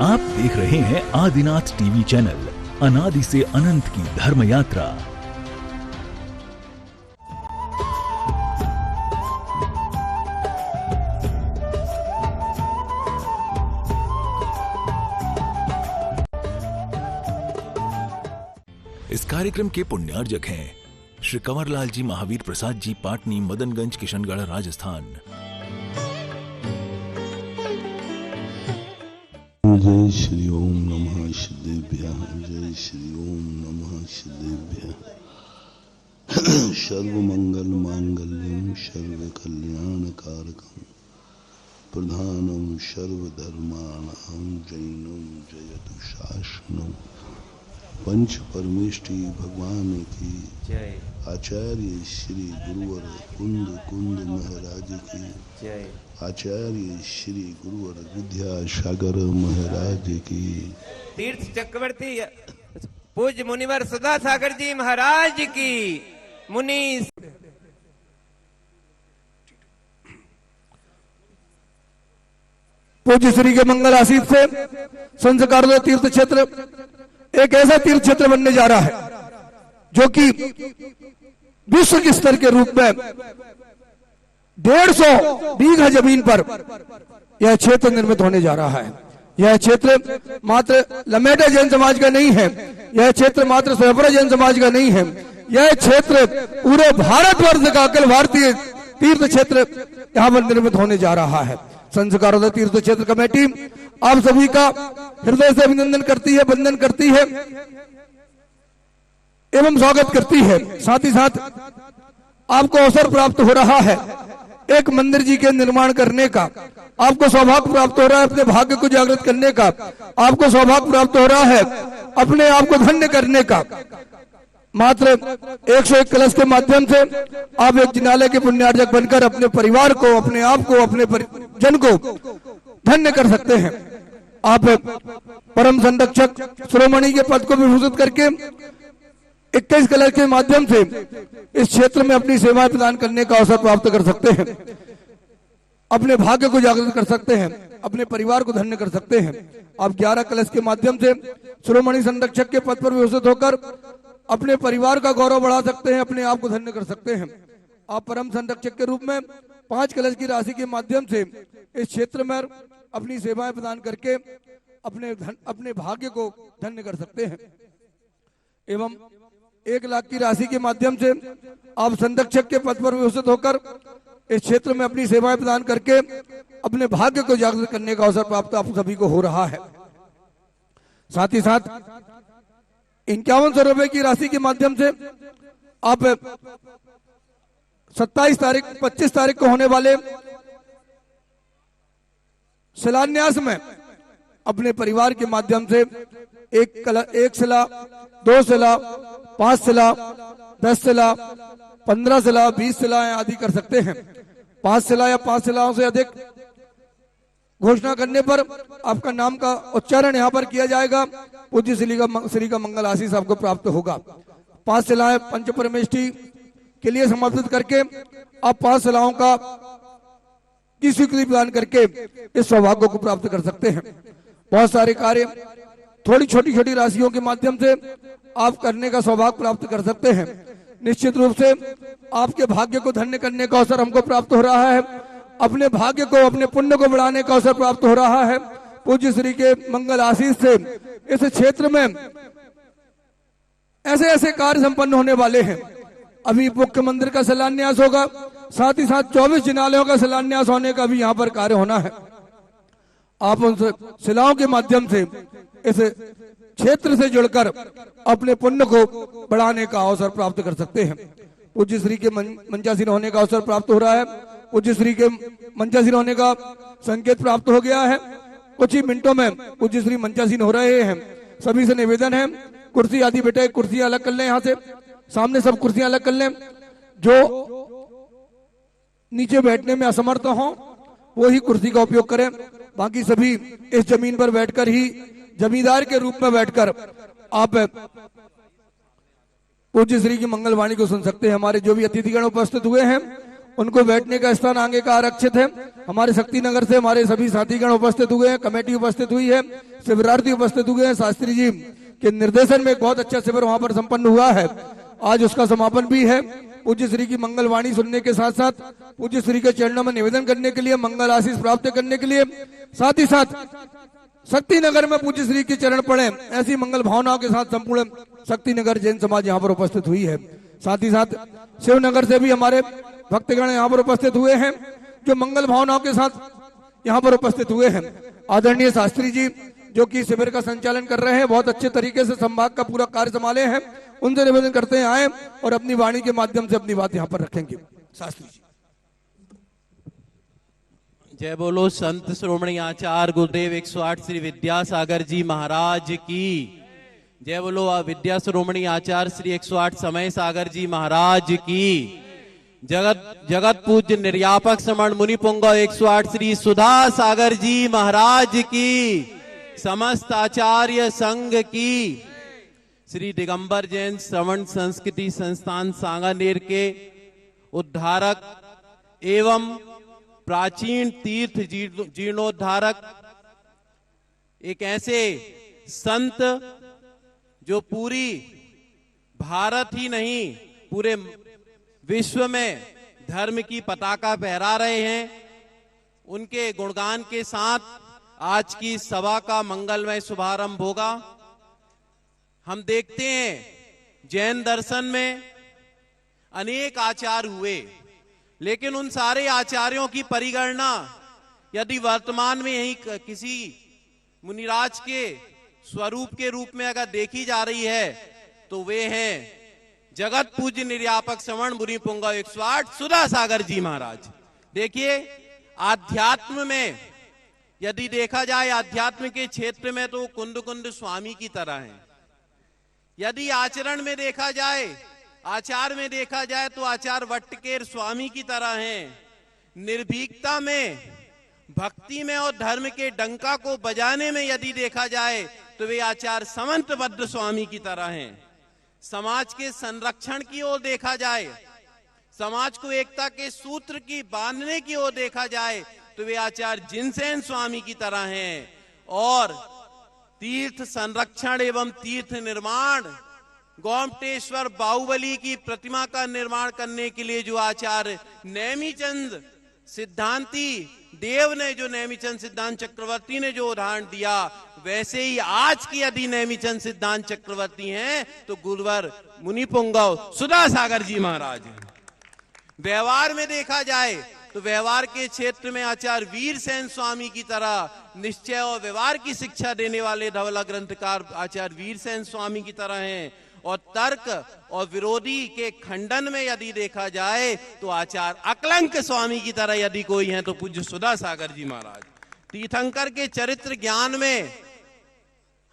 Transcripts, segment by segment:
आप देख रहे हैं आदिनाथ टीवी चैनल, अनादि से अनंत की धर्म यात्रा। इस कार्यक्रम के पुण्यार्जक हैं श्री कंवरलाल जी महावीर प्रसाद जी, पाटनी, मदनगंज, किशनगढ़, राजस्थान। जय श्री ओम नमः सिद्धेभ्यः, जय श्री ओम नमः सिद्धेभ्यः। सर्वमंगल मांगल्यं सर्वकल्याणकारकं प्रधानं सर्वधर्माणां जैनं जयतु शासनं। पंच परमेष्टि भगवान की जय। आचार्य श्री गुरुवर कुंद कुंद महाराज की जय। आचार्य श्री गुरुवर विद्यासागर महाराज की। तीर्थ चक्रवर्ती पूज्य मुनिवर सदा सागर जी महाराज की। मुनि पूज्य श्री के मंगल आशीष से संस्कार तीर्थ क्षेत्र एक ऐसा तीर्थ क्षेत्र बनने जा रहा है जो कि विश्व के स्तर के रूप में 150 बीघा जमीन पर यह क्षेत्र निर्मित होने जा रहा है। यह क्षेत्र मात्र लमेटा जैन समाज का नहीं है, यह क्षेत्र मात्र सोहपुरा जैन समाज का नहीं है, यह क्षेत्र पूरे भारतवर्ष का अखिल भारतीय तीर्थ क्षेत्र यहाँ पर निर्मित होने जा रहा है। संस्कारोदय तीर्थ क्षेत्र कमेटी आप सभी का हृदय से अभिनंदन करती है, वंदन करती है एवं स्वागत करती है। साथ ही साथ आपको अवसर प्राप्त हो रहा है एक मंदिर जी के निर्माण करने का, आपको सौभाग्य प्राप्त हो रहा है अपने भाग्य को जागृत करने का, आपको सौभाग्य प्राप्त हो रहा है अपने आप को धन्य करने का। मात्र 101 कलश के माध्यम से आप एक जिनालय के पुण्यार्जक बनकर अपने परिवार को, अपने आप को, अपने जन को धन्य कर सकते हैं। आप परम संरक्षक शिरोमणि के पद को विभूषित करके 21 कलश के माध्यम से इस क्षेत्र में अपनी सेवाएं प्रदान करने का अवसर प्राप्त कर सकते हैं, अपने भाग्य को जागृत कर सकते हैं, अपने परिवार को धन्य कर सकते हैं। आप 11 कलश के माध्यम से शिरोमणि संरक्षक के पद पर विभूषित होकर अपने परिवार का गौरव बढ़ा सकते हैं, अपने आप को धन्य कर सकते हैं। आप परम संरक्षक के रूप में 5 कलश की राशि के माध्यम से इस क्षेत्र में अपनी सेवाएं प्रदान करके अपने भाग्य को धन्य कर सकते हैं। एवं 1 लाख की राशि के माध्यम से आप संरक्षक के पद पर विभूषित होकर इस क्षेत्र में अपनी सेवाएं प्रदान करके अपने भाग्य को जागृत करने का अवसर प्राप्त आप सभी को हो रहा है। साथ ही साथ 5100 रुपए की राशि के माध्यम से आप 25 तारीख को होने वाले शिलान्यास में अपने परिवार के माध्यम से 1 शिला, 2 शिला, 5 शिला, 10 शिला, 15 शिला, 20 शिलाएं आदि कर सकते हैं। 5 शिला या 5 शिलाओं से अधिक घोषणा करने पर आपका नाम का उच्चारण यहाँ पर किया जाएगा, पूज्य श्री का मंगल आशीष आपको प्राप्त होगा। 5 शिलाएं पंच परमेष्टि के लिए समर्पित करके आप 5 शिलाओं की स्वीकृति प्रदान करके इस सौभाग्य को प्राप्त कर सकते हैं। बहुत सारे कार्य थोड़ी छोटी छोटी राशियों के माध्यम से आप करने का सौभाग्य प्राप्त कर सकते हैं। निश्चित रूप से आपके भाग्य को धन्य करने का अवसर हमको प्राप्त हो रहा है, अपने भाग्य को, अपने पुण्य को बढ़ाने का अवसर प्राप्त हो रहा है। पूज्य श्री के मंगल आशीष से इस क्षेत्र में ऐसे ऐसे कार्य संपन्न होने वाले हैं। अभी मुख्य मंदिर का शिलान्यास होगा, साथ ही साथ 24 जिनालयों का शिलान्यास होने का भी यहाँ पर कार्य होना है। आप उन शिलाओं के माध्यम से इस क्षेत्र से जुड़कर अपने पुण्य को बढ़ाने का अवसर प्राप्त कर सकते हैं। पूज्य श्री के मंचासीन होने का अवसर प्राप्त हो रहा है। पूज्य श्री के मंचासीन होने का संकेत प्राप्त हो गया है। कुछ ही मिनटों में पूज्य श्री मंचासीन हो रहे हैं। सभी से निवेदन है, कुर्सी आदि बेटे कुर्सियां अलग कर लें, यहाँ से सामने सब कुर्सियां अलग कर लें। जो नीचे बैठने में असमर्थ हों वो ही कुर्सी का उपयोग करें, बाकी सभी इस जमीन पर बैठकर ही जमींदार के रूप में बैठकर आप पूज्य श्री की मंगलवाणी को सुन सकते हैं। हमारे जो भी अतिथिगण उपस्थित हुए हैं उनको बैठने का स्थान आगे का आरक्षित है। हमारे शक्ति नगर से हमारे सभी साथीगण उपस्थित हुए हैं, कमेटी उपस्थित हुई है, शिविरार्थी उपस्थित हुए हैं। शास्त्री जी के निर्देशन में एक बहुत अच्छा शिविर वहां पर संपन्न हुआ है। आज उसका समापन भी है। पूज्य श्री की मंगलवाणी सुनने के साथ साथ पूज्य श्री के चरणों में निवेदन करने के लिए, मंगल आशीष प्राप्त करने के लिए, साथ ही साथ शक्ति नगर में पूज्य श्री के चरण पड़े, ऐसी मंगल भावनाओं के साथ संपूर्ण शक्ति नगर जैन समाज यहाँ पर उपस्थित हुई है। साथ ही साथ शिवनगर से भी हमारे भक्तगण यहाँ पर उपस्थित हुए हैं, जो मंगल भावनाओं के साथ यहाँ पर उपस्थित हुए हैं। आदरणीय शास्त्री जी जो कि शिविर का संचालन कर रहे हैं, बहुत अच्छे तरीके से संभाग का पूरा कार्य संभाले हैं, उनसे निवेदन करते हैं आए और अपनी वाणी के माध्यम से अपनी बात यहाँ पर रखेंगे। शास्त्री जी। जय बोलो संत श्रोमणी आचार्य गुरुदेव 108 श्री विद्यासागर जी महाराज की। जय बोलो विद्या श्रोमणी आचार्य श्री 108 समय सागर जी महाराज की। जगत पूज्य निर्यापक श्रमण मुनि पुंगव 108 श्री सुधा सागर जी महाराज की। समस्त आचार्य संघ की। श्री दिगंबर जैन श्रवण संस्कृति संस्थान सांगानेर के उद्धारक एवं प्राचीन तीर्थ जीर्णोद्धारक, एक ऐसे संत जो पूरी भारत ही नहीं पूरे विश्व में धर्म की पताका फहरा रहे हैं, उनके गुणगान के साथ आज की सभा का मंगलमय शुभारंभ होगा। हम देखते हैं जैन दर्शन में अनेक आचार्य हुए, लेकिन उन सारे आचार्यों की परिगणना यदि वर्तमान में यही किसी मुनिराज के स्वरूप के रूप में अगर देखी जा रही है तो वे हैं जगत पूज्य निर्यापक श्रवण मुनि पुंगव 108 सुधा सागर जी महाराज। देखिए आध्यात्म में यदि देखा जाए, आध्यात्म के क्षेत्र में तो कुंद कुंद स्वामी की तरह हैं। यदि आचरण में देखा जाए, आचार में देखा जाए तो आचार वट्टकेर स्वामी की तरह हैं। निर्भीकता में, भक्ति में और धर्म के डंका को बजाने में यदि देखा जाए तो वे आचार समंतभद्र स्वामी की तरह हैं। समाज के संरक्षण की ओर देखा जाए, समाज को एकता के सूत्र की बांधने की ओर देखा जाए तो वे आचार्य जिनसेन स्वामी की तरह हैं। और तीर्थ संरक्षण एवं तीर्थ निर्माण, गोमटेश्वर बाहुबली की प्रतिमा का निर्माण करने के लिए जो आचार्य नेमिचंद सिद्धांती देव ने, जो नेमिचंद सिद्धांत चक्रवर्ती ने जो उदाहरण दिया, वैसे ही आज की यदि नेमिचंद सिद्धांत चक्रवर्ती हैं तो गुरुवर मुनि पुंगव सुधा सागर जी महाराज हैं। व्यवहार में देखा जाए तो व्यवहार के क्षेत्र में आचार्य वीरसेन स्वामी की तरह निश्चय और व्यवहार की शिक्षा देने वाले धवला ग्रंथकार आचार्य वीरसेन स्वामी की तरह हैं। और तर्क और विरोधी के खंडन में यदि देखा जाए तो आचार्य अकलंक स्वामी की तरह यदि कोई है तो पूज्य सुधा सागर जी महाराज। तीर्थंकर के चरित्र ज्ञान में,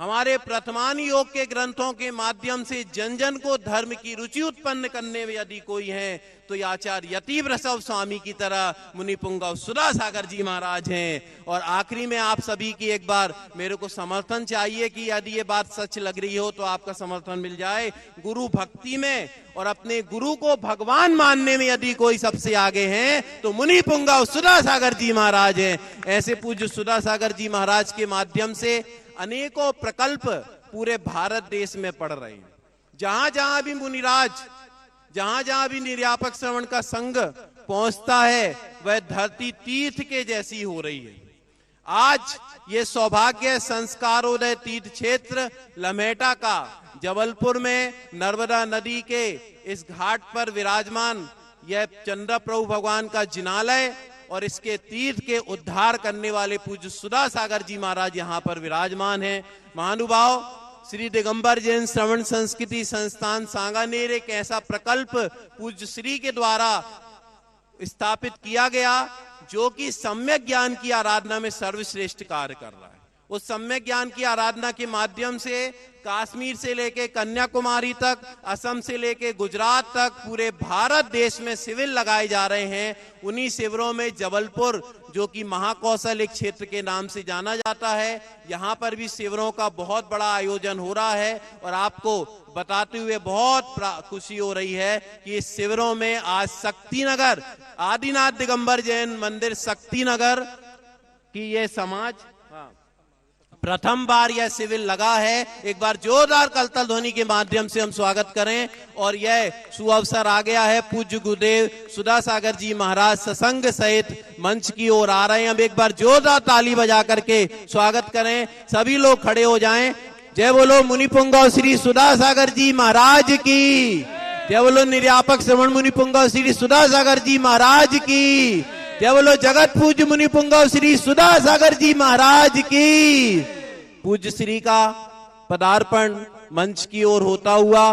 हमारे प्रथमान योग के ग्रंथों के माध्यम से जन जन को धर्म की रुचि उत्पन्न करने में यदि कोई है तो ये आचार्य यतीव रसव स्वामी की तरह मुनि पुंगव सुधा सागर जी महाराज हैं। और आखिरी में आप सभी की एक बार मेरे को समर्थन चाहिए कि यदि ये बात सच लग रही हो तो आपका समर्थन मिल जाए। गुरु भक्ति में और अपने गुरु को भगवान मानने में यदि कोई सबसे आगे हैं तो मुनि पुंगव सुधा सागर जी महाराज हैं। ऐसे पूज्य सुधा सागर जी महाराज के माध्यम से अनेकों प्रकल्प पूरे भारत देश में पड़ रहे हैं। जहां जहां भी मुनिराज, जहां जहां भी निर्यापक श्रवण का संघ पहुंचता है वह धरती तीर्थ के जैसी हो रही है। आज ये सौभाग्य संस्कारोदय तीर्थ क्षेत्र लम्हेटा का जबलपुर में नर्मदा नदी के इस घाट पर विराजमान यह चंद्र प्रभु भगवान का जिनालय और इसके तीर्थ के उद्धार करने वाले पूज्य सुधा सागर जी महाराज यहाँ पर विराजमान हैं। महानुभाव, श्री दिगंबर जैन श्रवण संस्कृति संस्थान सांगानेर एक ऐसा प्रकल्प पूज्य श्री के द्वारा स्थापित किया गया जो कि सम्यक ज्ञान की आराधना में सर्वश्रेष्ठ कार्य कर रहा है। उस सम्यक ज्ञान की आराधना के माध्यम से कश्मीर से लेके कन्याकुमारी तक, असम से लेके गुजरात तक पूरे भारत देश में शिविर लगाए जा रहे हैं। उन्हीं शिविरों में जबलपुर, जो कि महाकौशल एक क्षेत्र के नाम से जाना जाता है, यहाँ पर भी शिविरों का बहुत बड़ा आयोजन हो रहा है। और आपको बताते हुए बहुत खुशी हो रही है कि इस शिविरों में आज शक्तिनगर आदिनाथ दिगंबर जैन मंदिर शक्तिनगर की ये समाज प्रथम बार यह शिविर लगा है। एक बार जोरदार कलतल ध्वनि के माध्यम से हम स्वागत करें। और यह सुअवसर आ गया है, पूज्य गुरुदेव सुधा सागर जी महाराज ससंग सहित मंच की ओर आ रहे हैं। हम एक बार जोरदार ताली बजा करके स्वागत करें। सभी लोग खड़े हो जाएं। जय बोलो मुनि पुंगव श्री सुधा सागर जी महाराज की। जय बोलो निर्यापक श्रवण मुनि पुंगव श्री सुधा सागर जी महाराज की। जय बोलो जगत पूज्य मुनि पुंगव श्री सुधा सागर जी महाराज की। पूज्य श्री का पदार्पण मंच की ओर होता हुआ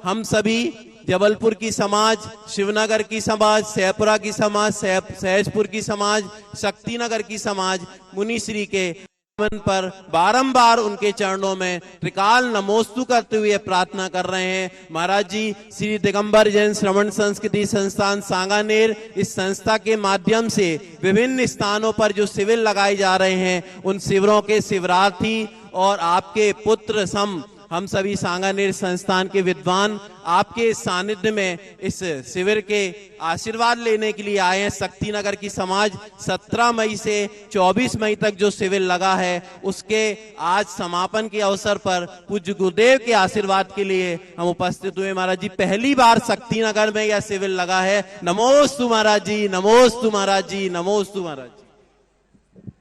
हम सभी जबलपुर की समाज, शिवनगर की समाज, सहपुरा की समाज, सहजपुर की समाज, शक्तिनगर की समाज मुनि श्री के पर बारंबार उनके चरणों में त्रिकाल नमोस्तु करते हुए प्रार्थना कर रहे हैं। महाराज जी श्री दिगंबर जैन श्रवण संस्कृति संस्थान सांगानेर, इस संस्था के माध्यम से विभिन्न स्थानों पर जो शिविर लगाए जा रहे हैं, उन शिविरों के शिविरार्थी और आपके पुत्र सम हम सभी सांगानेर संस्थान के विद्वान आपके सानिध्य में इस शिविर के आशीर्वाद लेने के लिए आए हैं। शक्तिनगर की समाज 17 मई से 24 मई तक जो शिविर लगा है, उसके आज समापन के अवसर पर पूज्य गुरुदेव के आशीर्वाद के लिए हम उपस्थित हुए। महाराज जी पहली बार शक्तिनगर में यह शिविर लगा है। नमोस्तु महाराज जी, नमोस्तु महाराज जी, नमोस्तु महाराज जी।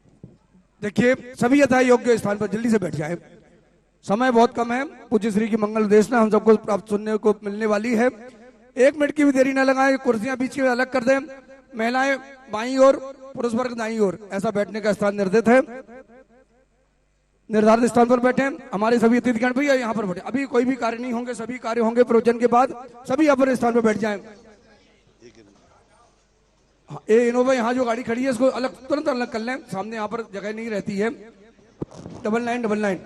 देखिए सभी यथा योग्य स्थान पर जल्दी से बैठ जाए, समय बहुत कम है। पूज्य श्री की मंगल देशना हम सबको प्राप्त सुनने को मिलने वाली है। 1 मिनट की भी देरी न लगाएं। कुर्सियां बीच में अलग कर दें। महिलाएं बाईं ओर, पुरुष वर्ग दाईं ओर, ऐसा बैठने का स्थान निर्धारित है। निर्धारित स्थान पर बैठे। हमारे सभी अतिथिगण भैया यहाँ पर बैठे। अभी कोई भी कार्य नहीं होंगे, सभी कार्य होंगे प्रवचन के बाद। सभी अपने स्थान पर बैठ जाए। ये इनोवा यहाँ जो गाड़ी खड़ी है इसको अलग, तुरंत अलग कर लें, सामने यहाँ पर जगह नहीं रहती है। 9999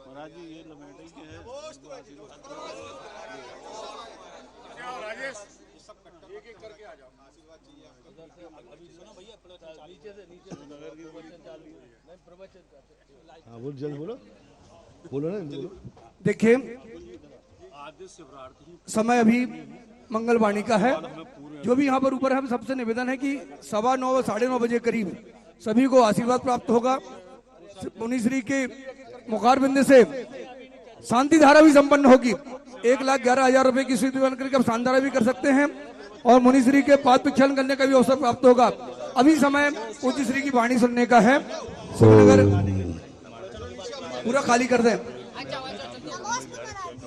महाराज जी ये लमेटे के हैं। एक एक करके आ जाओ। आशीर्वाद चाहिए अभी सुनो भैया, नीचे से नगर की प्रवचन। हाँ बोल, जल्द बोलो, बोलो ना। देखिए समय अभी मंगलवाणी का है। जो भी यहाँ पर ऊपर है, हम सबसे निवेदन है कि 9:15 9:30 बजे करीब सभी को आशीर्वाद प्राप्त होगा। मुनिश्री के मुखारबिंद से शांति धारा भी संपन्न होगी। 1,11,000 रुपए की स्वीकृति बन करके आप शांति धारा भी कर सकते हैं और मुनिश्री के पाद प्रक्षालन करने का भी अवसर प्राप्त होगा। अभी समय पूज्य श्री की वाणी सुनने का है। श्रीनगर पूरा खाली कर दें।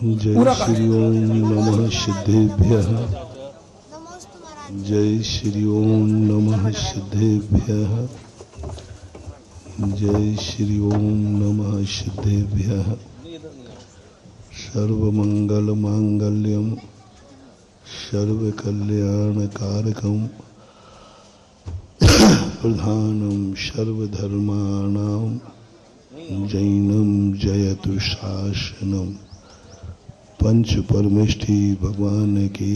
जय श्री ओम नमः सिद्धेभ्यः। जय श्री ओम नमः सिद्धेभ्यः। जय श्री ओम नमः सिद्धेभ्यः। सर्वमंगल मांगल्यम सर्वकल्याणकारकम प्रधानम सर्वधर्माणां जैनम जयतु शासनम। पंच परमेष्ठी भगवान की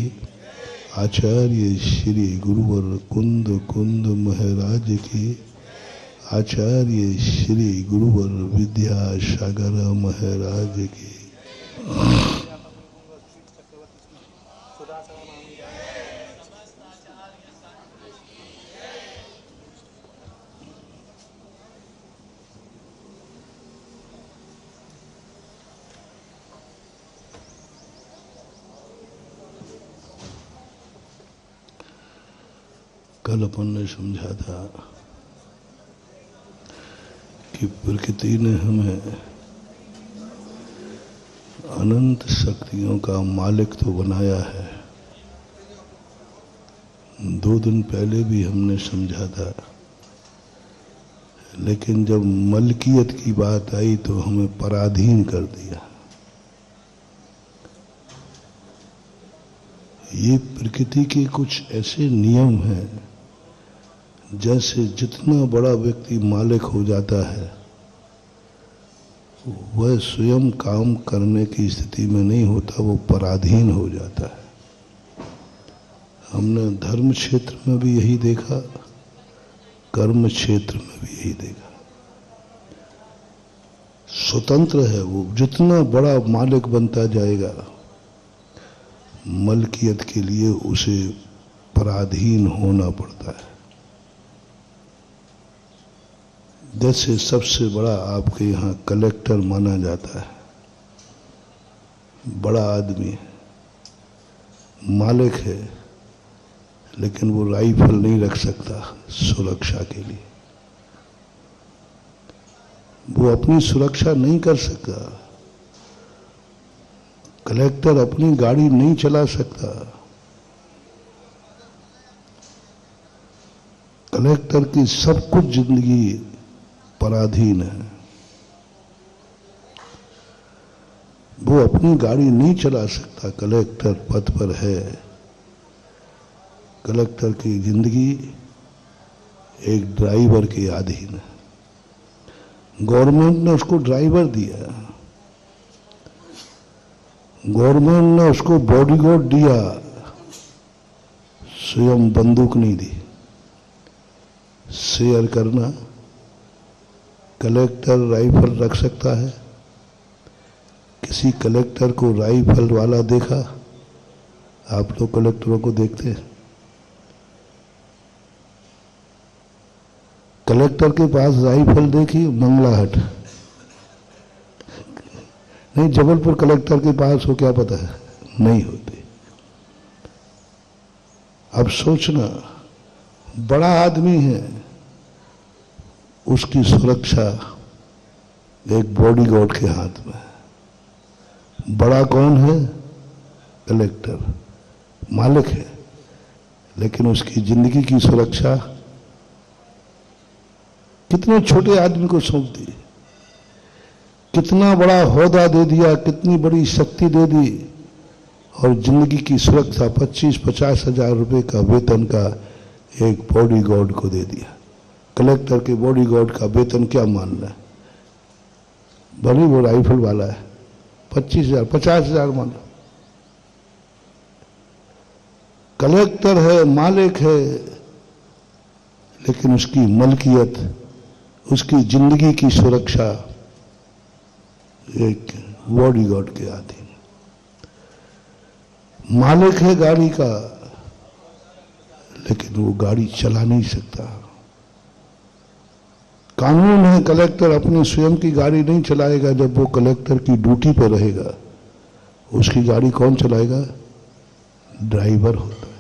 आचार्य श्री गुरुवर कुंद कुंद महाराज की आचार्य श्री गुरुवर विद्यासागर महाराज की कल अपन ने समझा था कि प्रकृति ने हमें अनंत शक्तियों का मालिक तो बनाया है। 2 दिन पहले भी हमने समझा था, लेकिन जब मलकियत की बात आई तो हमें पराधीन कर दिया। ये प्रकृति के कुछ ऐसे नियम हैं, जैसे जितना बड़ा व्यक्ति मालिक हो जाता है वह स्वयं काम करने की स्थिति में नहीं होता, वो पराधीन हो जाता है। हमने धर्म क्षेत्र में भी यही देखा, कर्म क्षेत्र में भी यही देखा। स्वतंत्र है वो, जितना बड़ा मालिक बनता जाएगा मलकियत के लिए उसे पराधीन होना पड़ता है। जैसे सबसे बड़ा आपके यहाँ कलेक्टर माना जाता है, बड़ा आदमी है, मालिक है, लेकिन वो राइफल नहीं रख सकता सुरक्षा के लिए। वो अपनी सुरक्षा नहीं कर सकता। कलेक्टर अपनी गाड़ी नहीं चला सकता। कलेक्टर की सब कुछ जिंदगी पराधीन है। वो अपनी गाड़ी नहीं चला सकता, कलेक्टर पद पर है। कलेक्टर की जिंदगी एक ड्राइवर के अधीन है। गवर्नमेंट ने उसको ड्राइवर दिया, गवर्नमेंट ने उसको बॉडीगार्ड दिया, स्वयं बंदूक नहीं दी। शेयर करना, कलेक्टर राइफल रख सकता है? किसी कलेक्टर को राइफल वाला देखा? आप लोग कलेक्टरों को देखते हैं? कलेक्टर के पास राइफल देखी? मंगलाहट नहीं, जबलपुर कलेक्टर के पास हो क्या पता है? नहीं होती। अब सोचना, बड़ा आदमी है, उसकी सुरक्षा एक बॉडीगार्ड के हाथ में है। बड़ा कौन है? कलेक्टर, मालिक है, लेकिन उसकी जिंदगी की सुरक्षा कितने छोटे आदमी को सौंप दी, कितना बड़ा ओहदा दे दिया, कितनी बड़ी शक्ति दे दी, और जिंदगी की सुरक्षा 25-50 हजार रुपए का वेतन का एक बॉडीगार्ड को दे दिया। कलेक्टर के बॉडीगार्ड का वेतन क्या मानना है? भले वो राइफल वाला है, 25,000 50,000 मान लो। कलेक्टर है, मालिक है, लेकिन उसकी मलकियत, उसकी जिंदगी की सुरक्षा एक बॉडीगार्ड के अधीन। मालिक है गाड़ी का, लेकिन वो गाड़ी चला नहीं सकता। कानून है, कलेक्टर अपनी स्वयं की गाड़ी नहीं चलाएगा। जब वो कलेक्टर की ड्यूटी पर रहेगा, उसकी गाड़ी कौन चलाएगा? ड्राइवर होता है।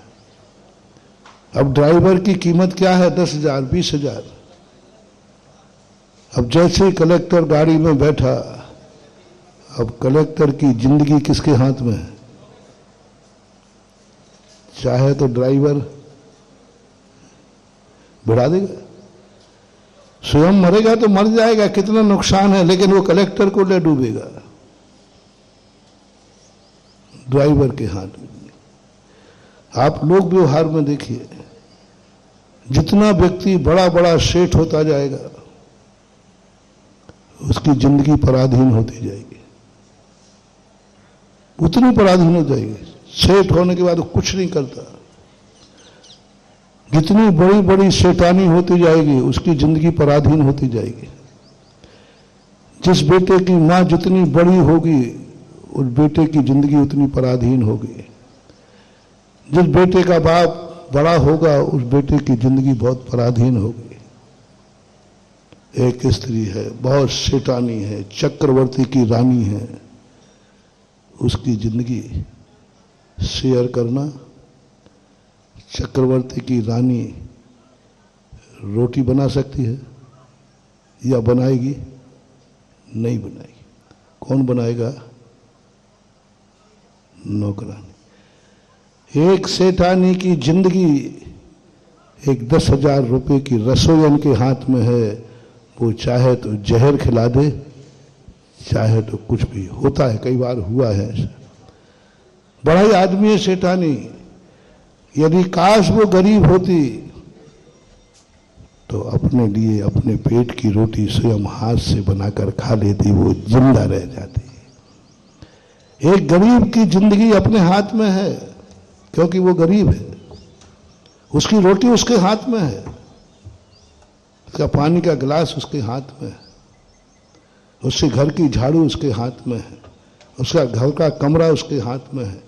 अब ड्राइवर की कीमत क्या है? 10,000, 20,000। अब जैसे ही कलेक्टर गाड़ी में बैठा, अब कलेक्टर की जिंदगी किसके हाथ में है? चाहे तो ड्राइवर भिड़ा देगा, स्वयं मरेगा तो मर जाएगा, कितना नुकसान है, लेकिन वो कलेक्टर को ले डूबेगा। ड्राइवर के हाथ में। आप लोग व्यवहार में देखिए, जितना व्यक्ति बड़ा बड़ा सेठ होता जाएगा, उसकी जिंदगी पराधीन होती जाएगी, उतनी पराधीन हो जाएगी। सेठ होने के बाद वो कुछ नहीं करता। जितनी बड़ी बड़ी शैतानी होती जाएगी, उसकी जिंदगी पराधीन होती जाएगी। जिस बेटे की मां जितनी बड़ी होगी, उस बेटे की जिंदगी उतनी पराधीन होगी। जिस बेटे का बाप बड़ा होगा, उस बेटे की जिंदगी बहुत पराधीन होगी। एक स्त्री है, बहुत शैतानी है, चक्रवर्ती की रानी है, उसकी जिंदगी शेयर करना। चक्रवर्ती की रानी रोटी बना सकती है या बनाएगी? नहीं बनाएगी। कौन बनाएगा? नौकरानी। एक सेठानी की जिंदगी एक 10,000 रुपए की रसोईयन के हाथ में है। वो चाहे तो जहर खिला दे, चाहे तो कुछ भी। होता है, कई बार हुआ है ऐसा। बड़ा ही आदमी है सेठानी। यदि काश वो गरीब होती तो अपने लिए अपने पेट की रोटी स्वयं हाथ से बनाकर खा लेती, वो जिंदा रह जाती। एक गरीब की जिंदगी अपने हाथ में है, क्योंकि वो गरीब है। उसकी रोटी उसके हाथ में है, उसका पानी का गिलास उसके हाथ में है, उसके घर की झाड़ू उसके हाथ में है, उसका घर का कमरा उसके हाथ में है,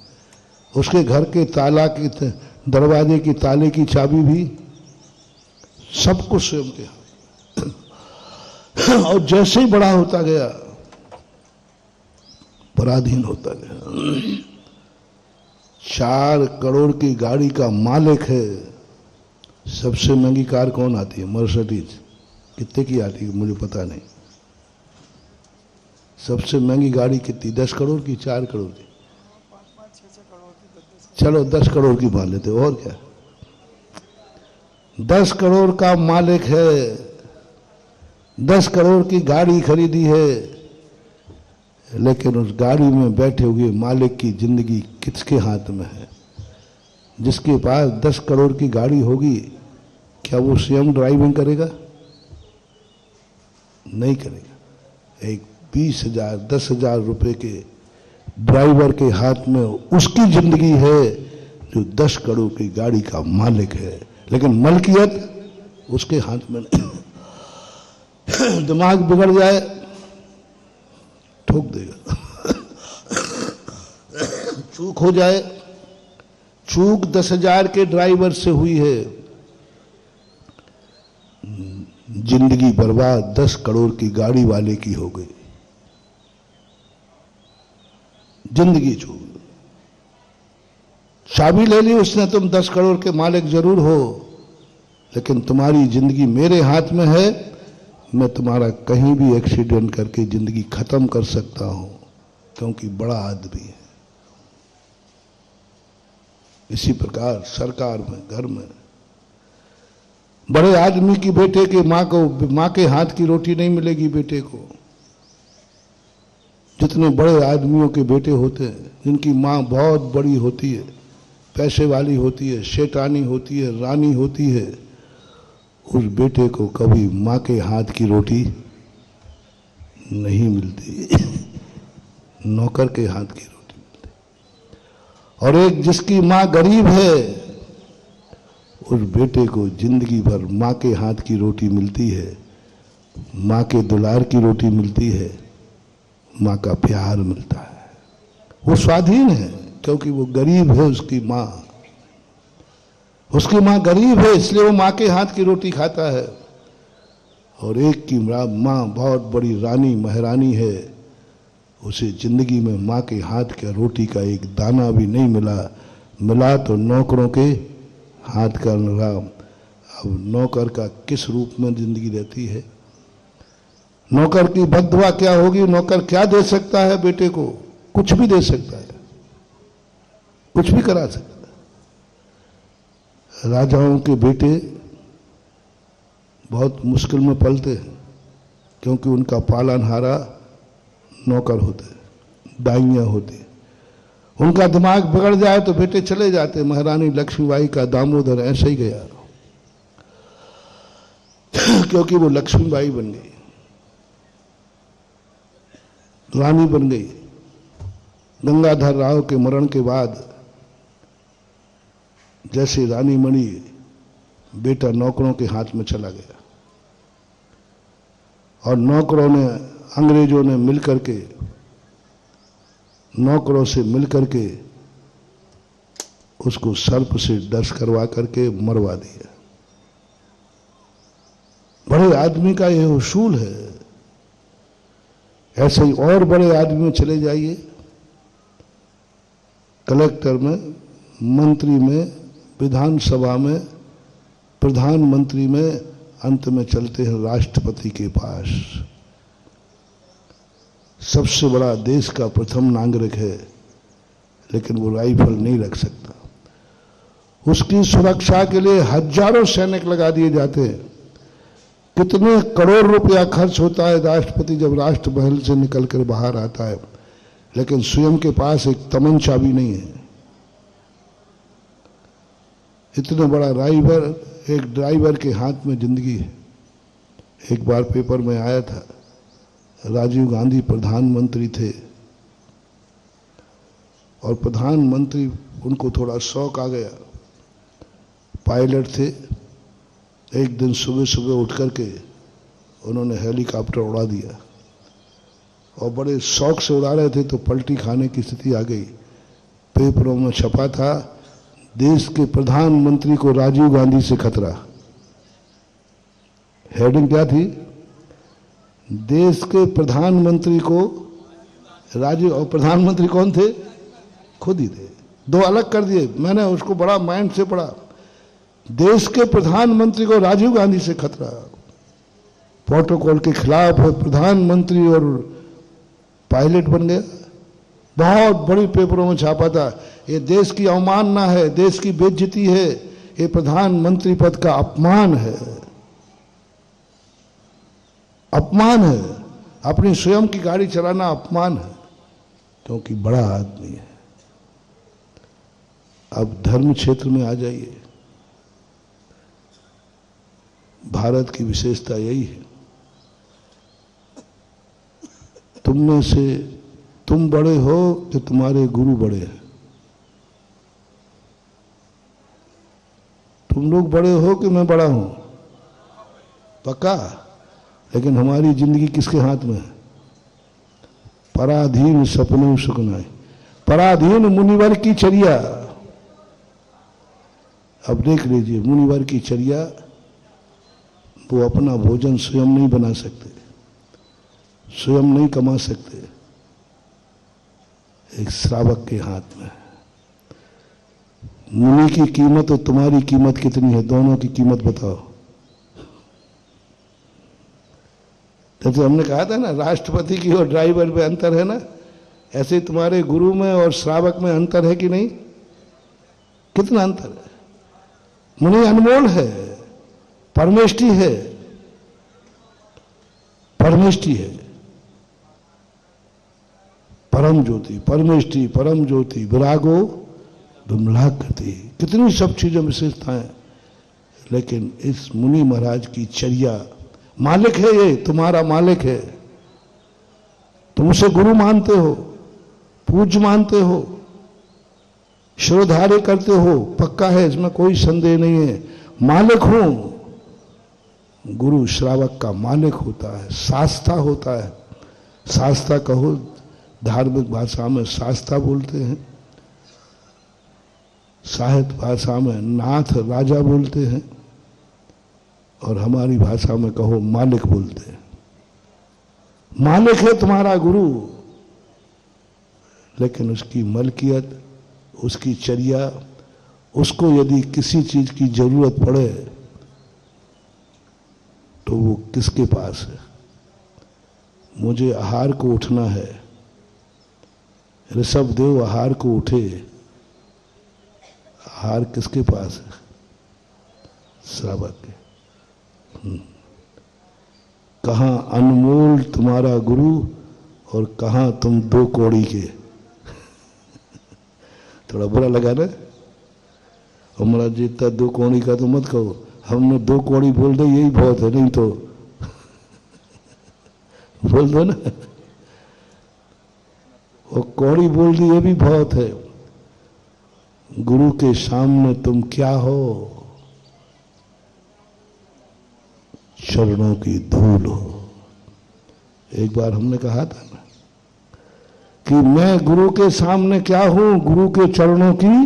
उसके घर के ताला की दरवाजे की ताले की चाबी भी सब कुछ स्वयं के हाथ। और जैसे ही बड़ा होता गया, पराधीन होता गया। 4 करोड़ की गाड़ी का मालिक है। सबसे महंगी कार कौन आती है? मर्सिडीज। कितने की आती है मुझे पता नहीं। सबसे महंगी गाड़ी कितनी? 10 करोड़ की, 4 करोड़ की? चलो 10 करोड़ की मान लेते, और क्या। 10 करोड़ का मालिक है, 10 करोड़ की गाड़ी खरीदी है, लेकिन उस गाड़ी में बैठे हुए मालिक की जिंदगी किसके हाथ में है? जिसके पास 10 करोड़ की गाड़ी होगी, क्या वो स्वयं ड्राइविंग करेगा? नहीं करेगा। एक 20,000, 10,000 रुपए के ड्राइवर के हाथ में उसकी जिंदगी है, जो 10 करोड़ की गाड़ी का मालिक है, लेकिन मलकियत उसके हाथ में नहीं। दिमाग बिगड़ जाए, ठोक देगा। चूक हो जाए, चूक 10,000 के ड्राइवर से हुई है, जिंदगी बर्बाद 10 करोड़ की गाड़ी वाले की हो गई। जिंदगी चूक। चाबी ले ली उसने, तुम 10 करोड़ के मालिक जरूर हो, लेकिन तुम्हारी जिंदगी मेरे हाथ में है। मैं तुम्हारा कहीं भी एक्सीडेंट करके जिंदगी खत्म कर सकता हूं, क्योंकि बड़ा आदमी है। इसी प्रकार सरकार में, घर में, बड़े आदमी की बेटे के मां के हाथ की रोटी नहीं मिलेगी बेटे को। जितने बड़े आदमियों के बेटे होते हैं, जिनकी मां बहुत बड़ी होती है, पैसे वाली होती है, शैतानी होती है, रानी होती है, उस बेटे को कभी मां के हाथ की रोटी नहीं मिलती। नौकर के हाथ की रोटी मिलती। और एक जिसकी मां गरीब है, उस बेटे को जिंदगी भर मां के हाथ की रोटी मिलती है, मां के दुलार की रोटी मिलती है, मां का प्यार मिलता है। वो स्वाधीन है, क्योंकि वो गरीब है, उसकी माँ गरीब है, इसलिए वो माँ के हाथ की रोटी खाता है। और एक की माँ बहुत बड़ी रानी महारानी है, उसे जिंदगी में माँ के हाथ के रोटी का एक दाना भी नहीं मिला तो नौकरों के हाथ का रहा। अब नौकर का किस रूप में जिंदगी रहती है? नौकर की बद्दुआ क्या होगी? नौकर क्या दे सकता है बेटे को? कुछ भी दे सकता है, कुछ भी करा सकता है। राजाओं के बेटे बहुत मुश्किल में पलते हैं, क्योंकि उनका पालनहारा नौकर होते, दाइयाँ होती। उनका दिमाग बिगड़ जाए तो बेटे चले जाते। महारानी लक्ष्मीबाई का दामोदर ऐसे ही गया, क्योंकि वो लक्ष्मीबाई बन गई, रानी बन गई। गंगाधर राव के मरण के बाद जैसे रानी मणि, बेटा नौकरों के हाथ में चला गया, और नौकरों ने, अंग्रेजों ने मिलकर के, नौकरों से मिलकर के उसको सर्प से डस करवा करके मरवा दिया। बड़े आदमी का यह उसूल है। ऐसे ही और बड़े आदमी में चले जाइए, कलेक्टर में, मंत्री में, विधानसभा में, प्रधानमंत्री में, अंत में चलते हैं राष्ट्रपति के पास। सबसे बड़ा देश का प्रथम नागरिक है, लेकिन वो राइफल नहीं रख सकता। उसकी सुरक्षा के लिए हजारों सैनिक लगा दिए जाते हैं। कितने करोड़ रुपया खर्च होता है राष्ट्रपति जब राष्ट्रमहल से निकलकर बाहर आता है, लेकिन स्वयं के पास एक तमंचा भी नहीं है। इतना बड़ा एक ड्राइवर के हाथ में जिंदगी है। एक बार पेपर में आया था, राजीव गांधी प्रधानमंत्री थे, और प्रधानमंत्री, उनको थोड़ा शौक आ गया, पायलट थे। एक दिन सुबह सुबह उठ करके उन्होंने हेलीकॉप्टर उड़ा दिया, और बड़े शौक से उड़ा रहे थे तो पलटी खाने की स्थिति आ गई। पेपरों में छपा था, देश के प्रधानमंत्री को राजीव गांधी से खतरा। हेडिंग क्या थी? देश के प्रधानमंत्री को राजीव, और प्रधानमंत्री कौन थे? खुद ही थे। दो अलग कर दिए। मैंने उसको बड़ा माइंड से पढ़ा। देश के प्रधानमंत्री को राजीव गांधी से खतरा, प्रोटोकॉल के खिलाफ है प्रधानमंत्री, और पायलट बन गया। बहुत बड़ी पेपरों में छापा था, ये देश की अवमानना है, देश की बेइज्जती है, ये प्रधानमंत्री पद का अपमान है, अपमान है। अपनी स्वयं की गाड़ी चलाना अपमान है, क्योंकि बड़ा आदमी है। अब धर्म क्षेत्र में आ जाइए। भारत की विशेषता यही है, तुम में से तुम बड़े हो कि तुम्हारे गुरु बड़े हैं। तुम लोग बड़े हो कि मैं बड़ा हूं? पक्का? लेकिन हमारी जिंदगी किसके हाथ में है? पराधीन सपनों सुखनाए, पराधीन मुनिवर की चर्या। अब देख लीजिए, मुनिवर की चर्या, वो अपना भोजन स्वयं नहीं बना सकते, स्वयं नहीं कमा सकते, एक श्रावक के हाथ में है। मुनि की कीमत और तुम्हारी कीमत कितनी है? दोनों की कीमत बताओ। जैसे हमने कहा था ना, राष्ट्रपति की और ड्राइवर में अंतर है ना, ऐसे तुम्हारे गुरु में और श्रावक में अंतर है कि नहीं? कितना अंतर है? मुनि अनमोल है, परमेष्टि है, परमेष्टि है, परम ज्योति, परमेष्टि, परम ज्योति, विरागो विमलाकृति, कितनी सब चीजें विशेषताएं। लेकिन इस मुनि महाराज की चर्या, मालिक है ये, तुम्हारा मालिक है, तुम उसे गुरु मानते हो, पूज्य मानते हो, श्रोधार्य करते हो, पक्का है, इसमें कोई संदेह नहीं है। मालिक हूं, गुरु श्रावक का मालिक होता है, शास्ता होता है। शास्ता कहो, धार्मिक भाषा में शास्ता बोलते हैं, साहित्य भाषा में नाथ राजा बोलते हैं और हमारी भाषा में कहो मालिक बोलते हैं। मालिक है तुम्हारा गुरु, लेकिन उसकी मलकियत, उसकी चर्या, उसको यदि किसी चीज की जरूरत पड़े तो वो किसके पास है? मुझे आहार को उठना है, ऋषभ देव आहार को उठे, आहार किसके पास है? श्रावक के। कहां अनमोल तुम्हारा गुरु और कहां तुम 2 कौड़ी के। थोड़ा बुरा लगा ना? हमारा जितना 2 कौड़ी का तो मत कहो, हमने 2 कौड़ी बोल दे यही बहुत है, नहीं तो बोल दो ना, वो कौड़ी बोल दी ये भी बहुत है। गुरु के सामने तुम क्या हो? चरणों की धूल हो। एक बार हमने कहा था ना कि मैं गुरु के सामने क्या हूं? गुरु के चरणों की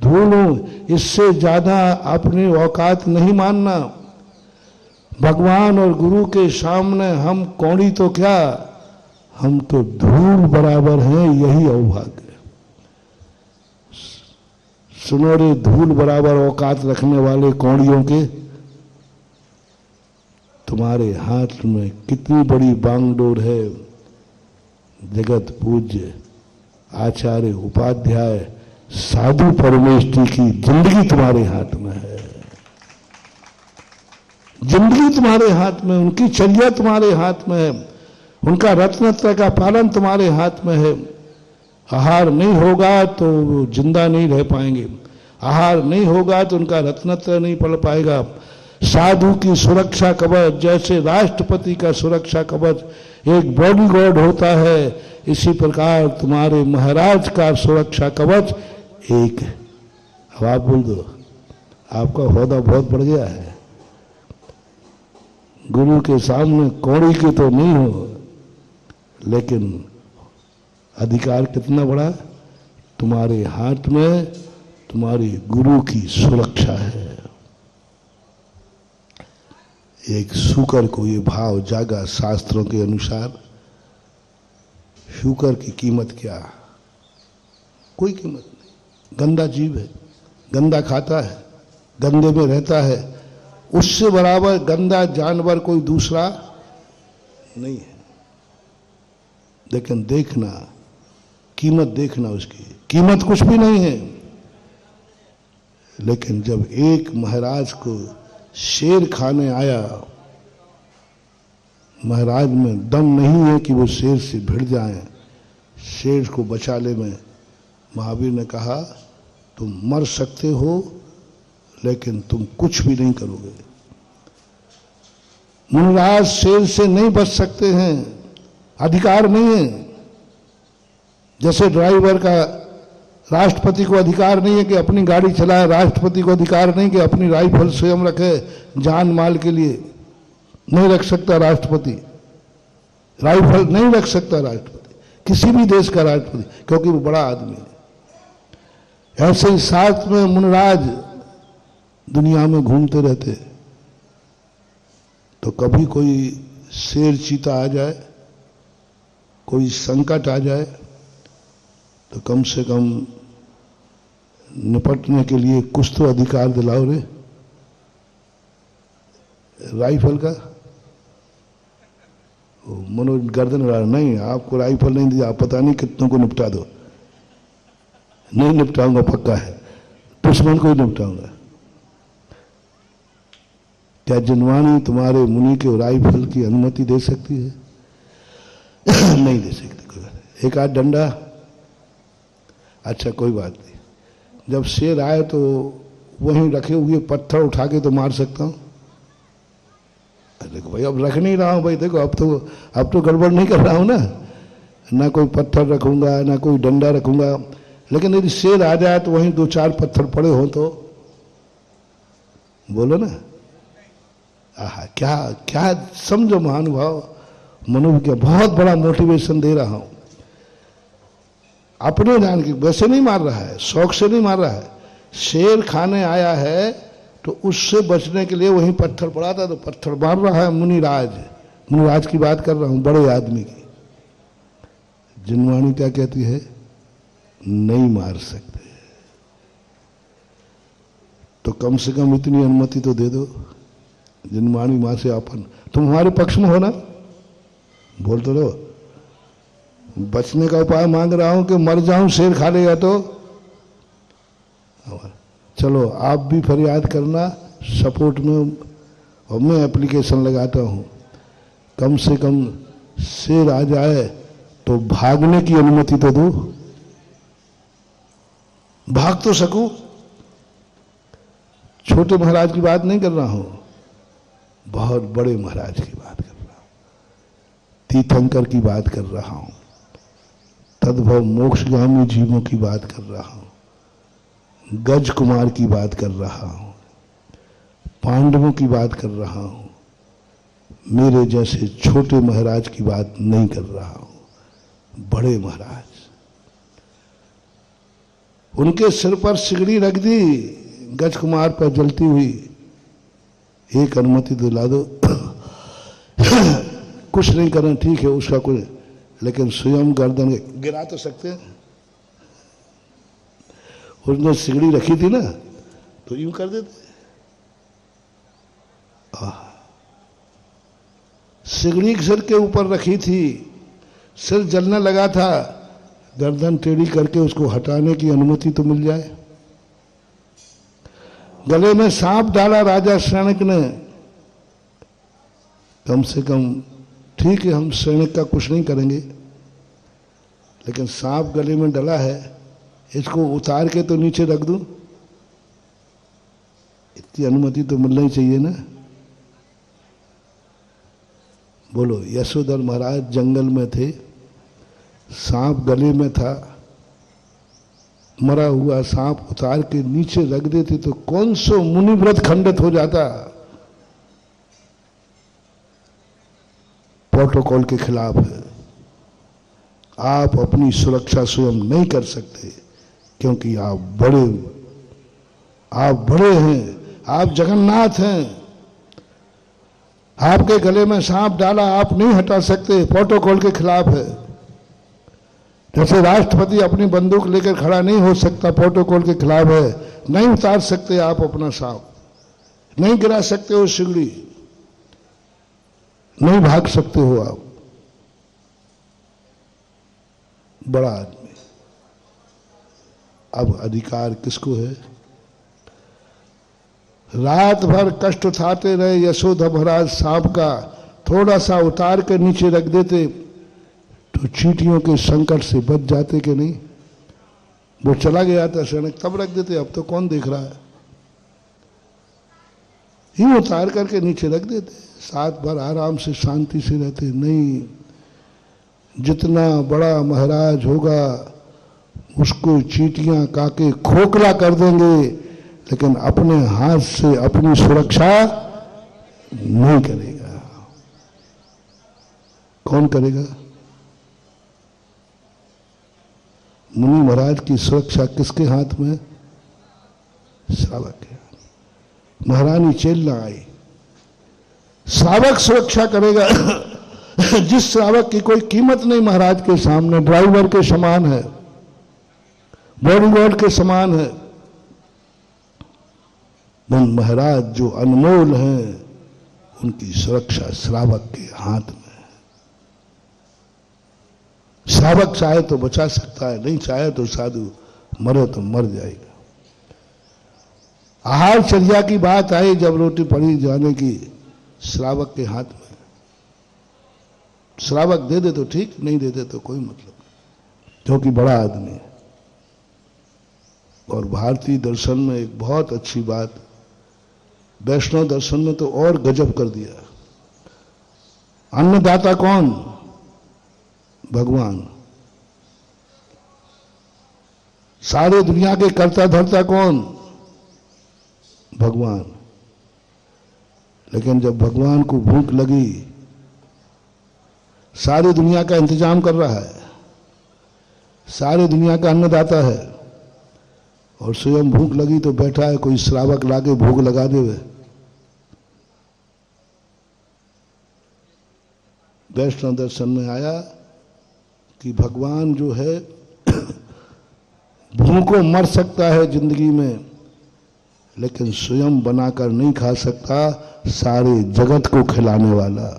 धूल हूं। इससे ज्यादा अपनी औकात नहीं मानना। भगवान और गुरु के सामने हम कौड़ी तो क्या, हम तो धूल बराबर हैं। यही अवभाग्य। सुनो रे धूल बराबर औकात रखने वाले कौड़ियों के, तुम्हारे हाथ में कितनी बड़ी बांगडोर है। जगत पूज्य आचार्य उपाध्याय साधु परमेष्ठी की जिंदगी तुम्हारे हाथ में है। जिंदगी तुम्हारे हाथ में, उनकी चर्या तुम्हारे हाथ में है, उनका रत्नत्रय का पालन तुम्हारे हाथ में है। आहार नहीं होगा तो वो जिंदा नहीं रह पाएंगे, आहार नहीं होगा तो उनका रत्नत्रय नहीं पड़ पाएगा। साधु की सुरक्षा कवच जैसे राष्ट्रपति का सुरक्षा कवच एक बॉडीगार्ड होता है, इसी प्रकार तुम्हारे महाराज का सुरक्षा कवच एक। अब आप बोल दो, आपका ओहदा बहुत बढ़ गया है। गुरु के सामने कौड़ी के तो नहीं हो, लेकिन अधिकार कितना बड़ा? तुम्हारे हाथ में तुम्हारी गुरु की सुरक्षा है। एक शूकर को ये भाव जागा शास्त्रों के अनुसार। शूकर की कीमत क्या? कोई कीमत नहीं। गंदा जीव है, गंदा खाता है, गंदे में रहता है। उससे बराबर गंदा जानवर कोई दूसरा नहीं है। लेकिन देखना, कीमत देखना, उसकी कीमत कुछ भी नहीं है। लेकिन जब एक महाराज को शेर खाने आया, महाराज में दम नहीं है कि वो शेर से भिड़ जाएं, शेर को बचाने में महावीर ने कहा तुम मर सकते हो लेकिन तुम कुछ भी नहीं करोगे। मुनिराज शेर से नहीं बच सकते हैं, अधिकार नहीं है। जैसे ड्राइवर का राष्ट्रपति को अधिकार नहीं है कि अपनी गाड़ी चलाए, राष्ट्रपति को अधिकार नहीं कि अपनी राइफल स्वयं रखे जान माल के लिए, नहीं रख सकता राष्ट्रपति, राइफल नहीं रख सकता राष्ट्रपति, किसी भी देश का राष्ट्रपति, क्योंकि वो बड़ा आदमी है। ऐसे ही साथ में मुनिराज दुनिया में घूमते रहते, तो कभी कोई शेर चीता आ जाए, कोई संकट आ जाए, तो कम से कम निपटने के लिए कुछ तो अधिकार दिलाओ रे। राइफल का मनोज गर्दन उड़ा, नहीं आपको राइफल नहीं दिया, आप पता नहीं कितनों को निपटा दो। नहीं निपटाऊंगा, पक्का है, दुश्मन को ही निपटाऊंगा। क्या जिनवानी तुम्हारे मुनि के राइफल की अनुमति दे सकती है? नहीं दे सकती। कोई बात, एक आध डंडा, अच्छा कोई बात नहीं। जब शेर आए तो वहीं रखे हुए पत्थर उठा के तो मार सकता हूं। देखो भाई अब रख नहीं रहा हूं भाई, देखो अब तो गड़बड़ नहीं कर रहा हूं ना कोई पत्थर रखूंगा ना कोई डंडा रखूंगा। लेकिन यदि शेर आ जाए तो वहीं 2-4 पत्थर पड़े हो तो बोलो ना। आहा, क्या क्या समझो महानुभाव, मनु के बहुत बड़ा मोटिवेशन दे रहा हूं। अपने जान के वैसे नहीं मार रहा है, शौक से नहीं मार रहा है, शेर खाने आया है तो उससे बचने के लिए वहीं पत्थर पड़ा था, तो पत्थर मार रहा है मुनिराज। मुनिराज की बात कर रहा हूं, बड़े आदमी की। जिनवाणी क्या कहती है? नहीं मार सकते। तो कम से कम इतनी अनुमति तो दे दो। जिनवाणी मां से अपन, तुम हमारे पक्ष में हो ना? बोल तो लो। बचने का उपाय मांग रहा हूं कि मर जाऊं, शेर खा लेगा तो। चलो आप भी फरियाद करना सपोर्ट में, और मैं एप्लीकेशन लगाता हूं, कम से कम शेर आ जाए तो भागने की अनुमति तो दो, भाग तो सकूं। छोटे महाराज की बात नहीं कर रहा हूं, बहुत बड़े महाराज की बात कर रहा हूं, तीर्थंकर की बात कर रहा हूं, तद्भव मोक्षगामी जीवों की बात कर रहा हूं, गज कुमार की बात कर रहा हूं, पांडवों की बात कर रहा हूं, मेरे जैसे छोटे महाराज की बात नहीं कर रहा हूं। बड़े महाराज, उनके सिर पर सिगड़ी रख दी गज कुमार पर जलती हुई, एक अनुमति दिला दो। कुछ नहीं करना, ठीक है उसका कुछ, लेकिन स्वयं गर्दन गिरा तो सकते हैं। उसने सिगड़ी रखी थी ना, तो यूं कर देते। सिगड़ी सिर के ऊपर रखी थी, सिर जलने लगा था, गर्दन टेढ़ी करके उसको हटाने की अनुमति तो मिल जाए। गले में सांप डाला राजा सैनिक ने, कम से कम ठीक है हम सैनिक का कुछ नहीं करेंगे, लेकिन सांप गले में डला है, इसको उतार के तो नीचे रख दूं, इतनी अनुमति तो मिलना ही चाहिए ना। बोलो, यशोधर महाराज जंगल में थे, सांप गले में था, मरा हुआ सांप उतार के नीचे रख देते तो कौन सो मुनिव्रत खंडित हो जाता। प्रोटोकॉल के खिलाफ है। आप अपनी सुरक्षा स्वयं नहीं कर सकते, क्योंकि आप बड़े हैं, आप जगन्नाथ हैं। आपके गले में सांप डाला, आप नहीं हटा सकते, प्रोटोकॉल के खिलाफ है। जैसे राष्ट्रपति अपनी बंदूक लेकर खड़ा नहीं हो सकता, प्रोटोकॉल के खिलाफ है। नहीं उतार सकते आप अपना सांप, नहीं गिरा सकते हो सिगड़ी, नहीं भाग सकते हो आप। बड़ा आदमी, अब अधिकार किसको है? रात भर कष्ट उठाते रहे यशोधर महाराज सांप का, थोड़ा सा उतार कर नीचे रख देते तो चींटियों के संकट से बच जाते कि नहीं। वो चला गया था सैनिक, तब रख देते, अब तो कौन देख रहा है, ही उतार करके नीचे रख देते, सात भर आराम से शांति से रहते। नहीं, जितना बड़ा महाराज होगा उसको चींटियां काके खोखला कर देंगे, लेकिन अपने हाथ से अपनी सुरक्षा नहीं करेगा। कौन करेगा? मुनि महाराज की सुरक्षा किसके हाथ में? श्रावक के हाथ। महारानी चेलना आई, श्रावक सुरक्षा करेगा। जिस श्रावक की कोई कीमत नहीं महाराज के सामने, ड्राइवर के समान है, बॉडीगार्ड के समान है। महाराज जो अनमोल हैं, उनकी सुरक्षा श्रावक के हाथ में। श्रावक चाहे तो बचा सकता है, नहीं चाहे तो साधु मरे तो मर जाएगा। आहार चर्या की बात आई जब रोटी पड़ी जाने की, श्रावक के हाथ में। श्रावक दे दे तो ठीक, नहीं दे दे तो कोई मतलब, क्योंकि बड़ा आदमी है। और भारतीय दर्शन में एक बहुत अच्छी बात, वैष्णव दर्शन में तो और गजब कर दिया। अन्नदाता कौन? भगवान। सारे दुनिया के कर्ता धर्ता कौन? भगवान। लेकिन जब भगवान को भूख लगी, सारी दुनिया का इंतजाम कर रहा है, सारी दुनिया का अन्नदाता है, और स्वयं भूख लगी तो बैठा है, कोई श्रावक लाके भोग लगा देवे। वैष्णव दर्शन में आया कि भगवान जो है भूखों मर सकता है जिंदगी में, लेकिन स्वयं बनाकर नहीं खा सकता, सारे जगत को खिलाने वाला,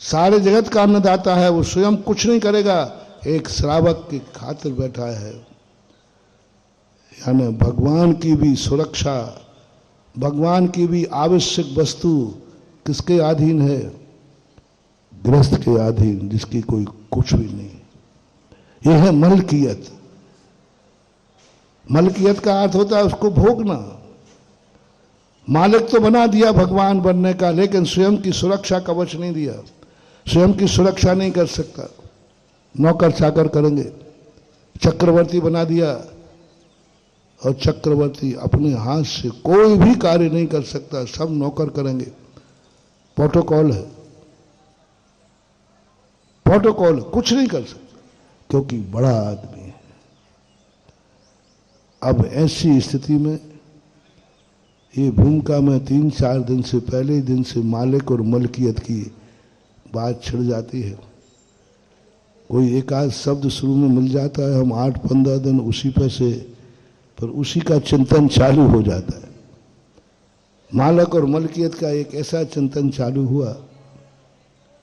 सारे जगत का अन्नदाता है। वो स्वयं कुछ नहीं करेगा, एक श्रावक की खातिर बैठा है। यानी भगवान की भी सुरक्षा, भगवान की भी आवश्यक वस्तु किसके अधीन है? गृहस्थ के अधीन, जिसकी कोई कुछ भी नहीं। यह है मलकियत। मलकियत का अर्थ होता है उसको भोगना। मालिक तो बना दिया भगवान बनने का, लेकिन स्वयं की सुरक्षा कवच नहीं दिया, स्वयं की सुरक्षा नहीं कर सकता। नौकर चाकर करेंगे, चक्रवर्ती बना दिया, और चक्रवर्ती अपने हाथ से कोई भी कार्य नहीं कर सकता, सब नौकर करेंगे। प्रोटोकॉल है, प्रोटोकॉल, कुछ नहीं कर सकता क्योंकि बड़ा आदमी है। अब ऐसी स्थिति में ये भूमिका में 3-4 दिन से, पहले दिन से मालिक और मलकियत की बात छिड़ जाती है। कोई एक आध शब्द शुरू में मिल जाता है, हम 8-15 दिन उसी पर से, पर उसी का चिंतन चालू हो जाता है। मालिक और मलकियत का एक ऐसा चिंतन चालू हुआ,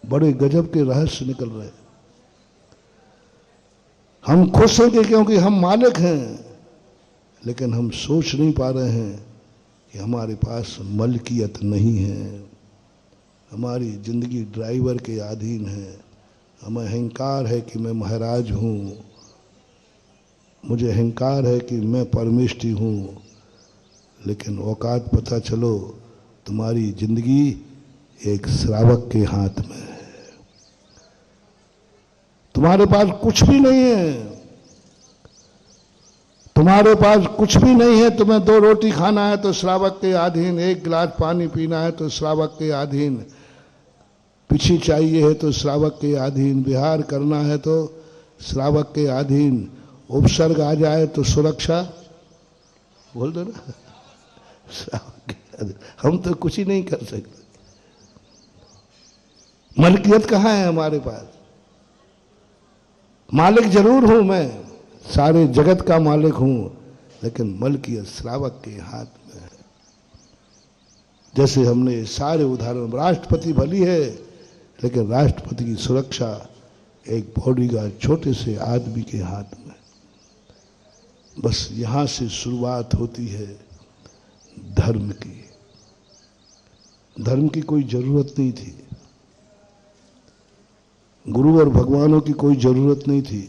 बड़े गजब के रहस्य निकल रहे। हम खुश हैं कि क्योंकि हम मालिक हैं, लेकिन हम सोच नहीं पा रहे हैं कि हमारे पास मलकियत नहीं है। हमारी जिंदगी ड्राइवर के अधीन है। हमें अहंकार है कि मैं महाराज हूँ, मुझे अहंकार है कि मैं परमेष्ठी हूँ, लेकिन औकात पता चलो तुम्हारी जिंदगी एक श्रावक के हाथ में है। तुम्हारे पास कुछ भी नहीं है, तुम्हारे पास कुछ भी नहीं है। तुम्हें 2 रोटी खाना है तो श्रावक के अधीन, 1 गिलास पानी पीना है तो श्रावक के अधीन, पिछी चाहिए है तो श्रावक के अधीन, विहार करना है तो श्रावक के अधीन, उपसर्ग आ जाए तो सुरक्षा, बोल दो ना, श्रावक के अधीन। हम तो कुछ ही नहीं कर सकते। मलकियत कहाँ है हमारे पास? मालिक जरूर हूं मैं, सारे जगत का मालिक हूं, लेकिन मलकियत श्रावक के हाथ में है। जैसे हमने सारे उदाहरण, राष्ट्रपति भली है, लेकिन राष्ट्रपति की सुरक्षा एक बॉडीगार्ड छोटे से आदमी के हाथ में। बस यहां से शुरुआत होती है धर्म की। धर्म की कोई जरूरत नहीं थी, गुरु और भगवानों की कोई जरूरत नहीं थी,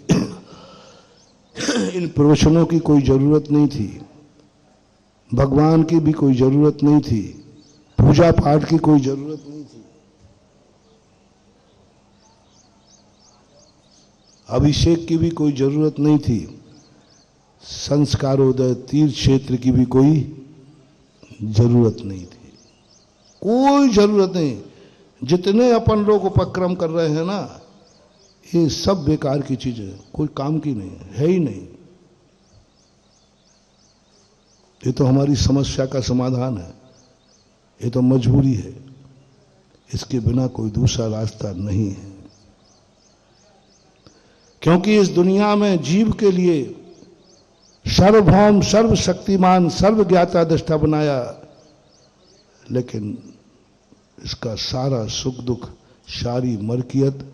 इन प्रवचनों की कोई जरूरत नहीं थी, भगवान की भी कोई जरूरत नहीं थी, पूजा पाठ की कोई जरूरत नहीं थी, अभिषेक की भी कोई जरूरत नहीं थी, संस्कारोदय तीर्थ क्षेत्र की भी कोई जरूरत नहीं थी। कोई जरूरत नहीं। जितने अपन लोग उपक्रम कर रहे हैं ना, ये सब बेकार की चीजें, कोई काम की नहीं है ही नहीं। ये तो हमारी समस्या का समाधान है, ये तो मजबूरी है, इसके बिना कोई दूसरा रास्ता नहीं है। क्योंकि इस दुनिया में जीव के लिए सर्वभौम, सर्वशक्तिमान, सर्वज्ञाता दृष्टा बनाया, लेकिन इसका सारा सुख दुख, सारी मलकियत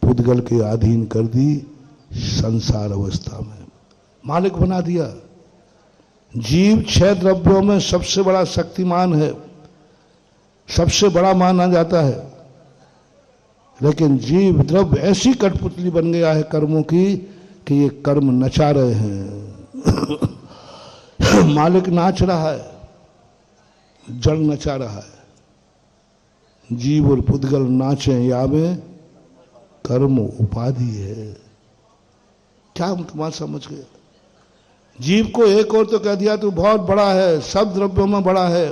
पुद्गल के अधीन कर दी। संसार अवस्था में मालिक बना दिया। जीव 6 द्रव्यों में सबसे बड़ा शक्तिमान है, सबसे बड़ा माना जाता है, लेकिन जीव द्रव्य ऐसी कठपुतली बन गया है कर्मों की कि ये कर्म नचा रहे हैं। मालिक नाच रहा है, जड़ नचा रहा है। जीव और पुद्गल नाचे यावे, कर्म उपाधि है। क्या हम तुम्हारा समझ गए? जीव को एक और तो कह दिया तू बहुत बड़ा है, सब द्रव्यों में बड़ा है,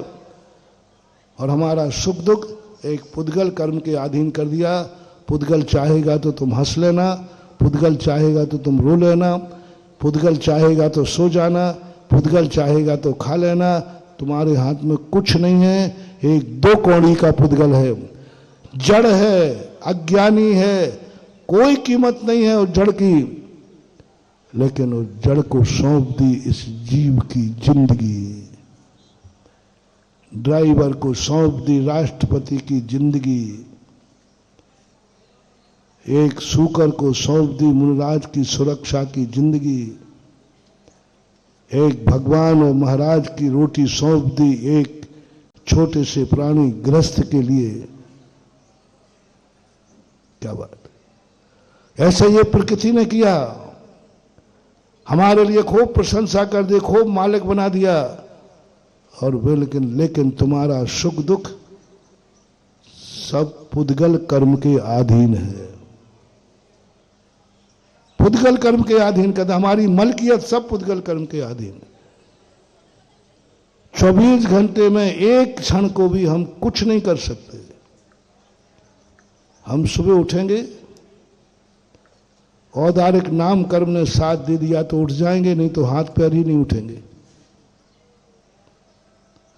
और हमारा सुख दुख एक पुद्गल कर्म के अधीन कर दिया। पुद्गल चाहेगा तो तुम हंस लेना, पुद्गल चाहेगा तो तुम रो लेना, पुद्गल चाहेगा तो सो जाना, पुद्गल चाहेगा तो खा लेना। तुम्हारे हाथ में कुछ नहीं है। एक 2 कौड़ी का पुद्गल है, जड़ है, अज्ञानी है, कोई कीमत नहीं है उस जड़ की, लेकिन उस जड़ को सौंप दी इस जीव की जिंदगी। ड्राइवर को सौंप दी राष्ट्रपति की जिंदगी, एक सूकर को सौंप दी मुनिराज की सुरक्षा की जिंदगी, एक भगवान और महाराज की रोटी सौंप दी एक छोटे से प्राणी ग्रस्त के लिए। क्या बात! ऐसे ये प्रकृति ने किया, हमारे लिए खूब प्रशंसा कर दी, खूब मालिक बना दिया, और वे लेकिन तुम्हारा सुख दुख सब पुद्गल कर्म के अधीन है। पुद्गल कर्म के अधीन कहते, हमारी मलकियत सब पुद्गल कर्म के अधीन। 24 घंटे में एक क्षण को भी हम कुछ नहीं कर सकते। हम सुबह उठेंगे, औदारिक नाम कर्म ने साथ दे दिया तो उठ जाएंगे, नहीं तो हाथ पैर ही नहीं उठेंगे।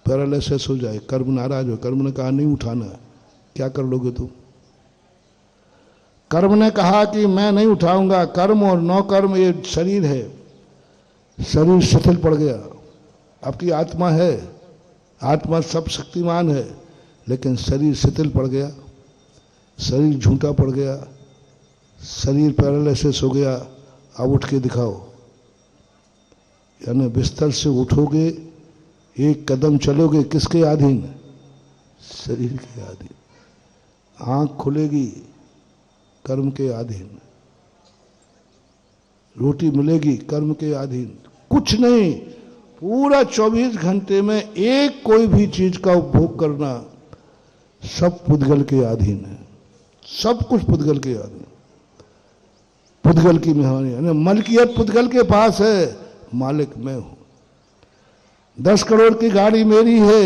पैरालिसिस हो जाए, कर्म नाराज हो, कर्म ने कहा नहीं उठाना, क्या कर लोगे तुम? कर्म ने कहा कि मैं नहीं उठाऊंगा। कर्म और नौ कर्म ये शरीर है, शरीर शिथिल पड़ गया। आपकी आत्मा है, आत्मा सब शक्तिमान है, लेकिन शरीर शिथिल पड़ गया, शरीर झूठा पड़ गया, शरीर पैरालिसिस हो गया। अब उठ के दिखाओ, यानी बिस्तर से उठोगे, एक कदम चलोगे, किसके अधीन? शरीर के अधीन। आंख खुलेगी, कर्म के अधीन। रोटी मिलेगी, कर्म के अधीन। कुछ नहीं, पूरा 24 घंटे में एक कोई भी चीज का उपभोग करना सब पुद्गल के अधीन है। सब कुछ पुद्गल के अधीन, पुद्गल की मेहमानी है। मलकियत पुद्गल के पास है, मालिक मैं हूं। 10 करोड़ की गाड़ी मेरी है,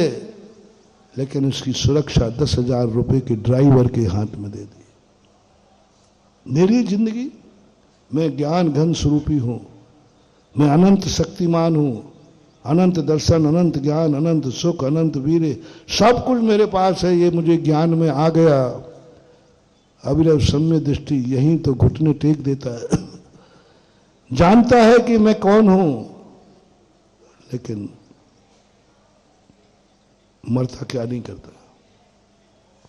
लेकिन उसकी सुरक्षा 10,000 रुपए के ड्राइवर के हाथ में दे दी। मेरी जिंदगी, मैं ज्ञान घन स्वरूपी हूं, मैं अनंत शक्तिमान हूं, अनंत दर्शन, अनंत ज्ञान, अनंत सुख, अनंत वीर, सब कुछ मेरे पास है। ये मुझे ज्ञान में आ गया। अविरव सम्य दृष्टि, यहीं तो घुटने टेक देता है। जानता है कि मैं कौन हूं, लेकिन मरता क्या नहीं करता,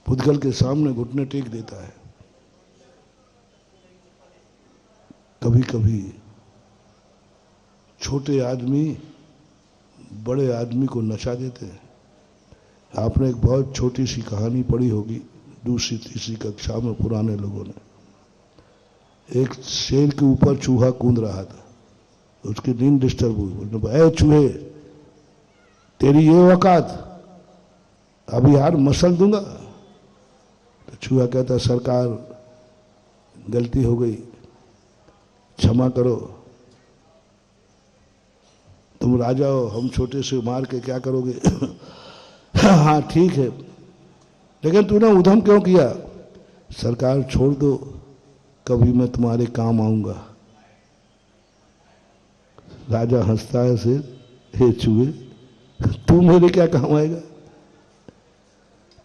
पुद्गल के सामने घुटने टेक देता है। कभी कभी छोटे आदमी बड़े आदमी को नचा देते हैं। आपने एक बहुत छोटी सी कहानी पढ़ी होगी, 2री 3री कक्षा में पुराने लोगों ने। एक शेर के ऊपर चूहा कूद रहा था, उसकी नींद डिस्टर्ब हुई। उसने कहा, ए चूहे, तेरी ये औकात, अभी यार मसल दूंगा। तो चूहा कहता, सरकार गलती हो गई, क्षमा करो, तुम राजा हो, हम छोटे से मार के क्या करोगे? हाँ ठीक है, लेकिन तूने उधम क्यों किया? सरकार छोड़ दो, कभी मैं तुम्हारे काम आऊंगा। राजा हंसता है, से हे चूहे, तू मेरे क्या काम आएगा?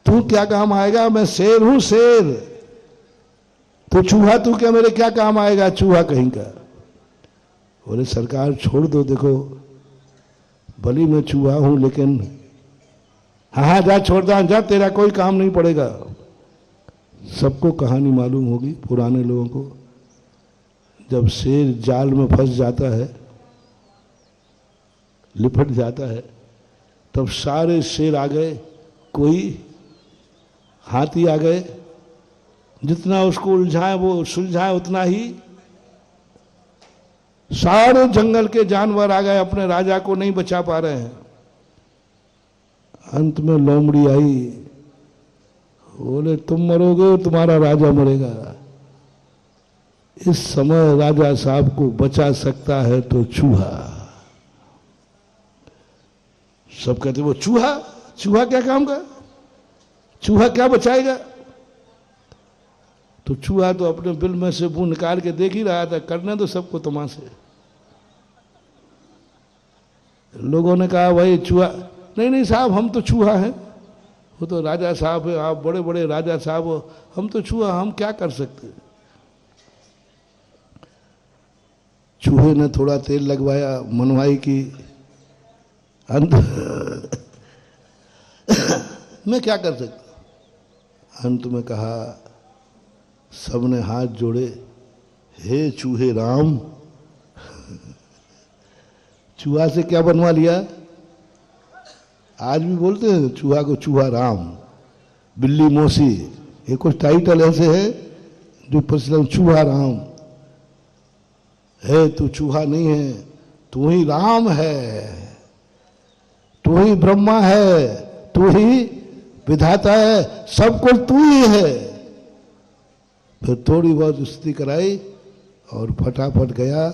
तू क्या काम आएगा? मैं शेर हूं, शेर। तो चूहा तू क्या मेरे क्या काम आएगा? चूहा कहीं का। बोले सरकार छोड़ दो, देखो भली मैं चूहा हूं, लेकिन हाँ जा छोड़ दो, जा, तेरा कोई काम नहीं पड़ेगा। सबको कहानी मालूम होगी, पुराने लोगों को। जब शेर जाल में फंस जाता है, लिपट जाता है, तब सारे शेर आ गए, कोई हाथी आ गए, जितना उसको उलझाए वो सुलझाए उतना ही। सारे जंगल के जानवर आ गए, अपने राजा को नहीं बचा पा रहे हैं। अंत में लोमड़ी आई, बोले तुम मरोगे, तुम्हारा राजा मरेगा। इस समय राजा साहब को बचा सकता है तो चूहा। सब कहते वो चूहा, चूहा क्या काम का, चूहा क्या बचाएगा? तो चूहा तो अपने बिल में से मुंह निकाल के देख ही रहा था, करने दो सबको तमाशे। लोगों ने कहा भाई चूहा, नहीं नहीं साहब हम तो चूहा हैं, वो तो राजा साहब है, आप बड़े बड़े राजा साहब हो, हम तो चूहा, हम क्या कर सकते हैं। चूहे ने थोड़ा तेल लगवाया, मनवाई की, अंत मैं क्या कर सकता। अंत में कहा, सबने हाथ जोड़े, हे चूहे राम। चूहा से क्या बनवा लिया? आज भी बोलते हैं चूहा को चूहा राम, बिल्ली मौसी, ये कुछ टाइटल ऐसे है जो प्रचलन। चूहा राम है, तू चूहा नहीं है, तू ही राम है, तू ही ब्रह्मा है, तू ही विधाता है, सब कुछ तू ही है। फिर थोड़ी बहुत स्तुति कराई और फटाफट गया,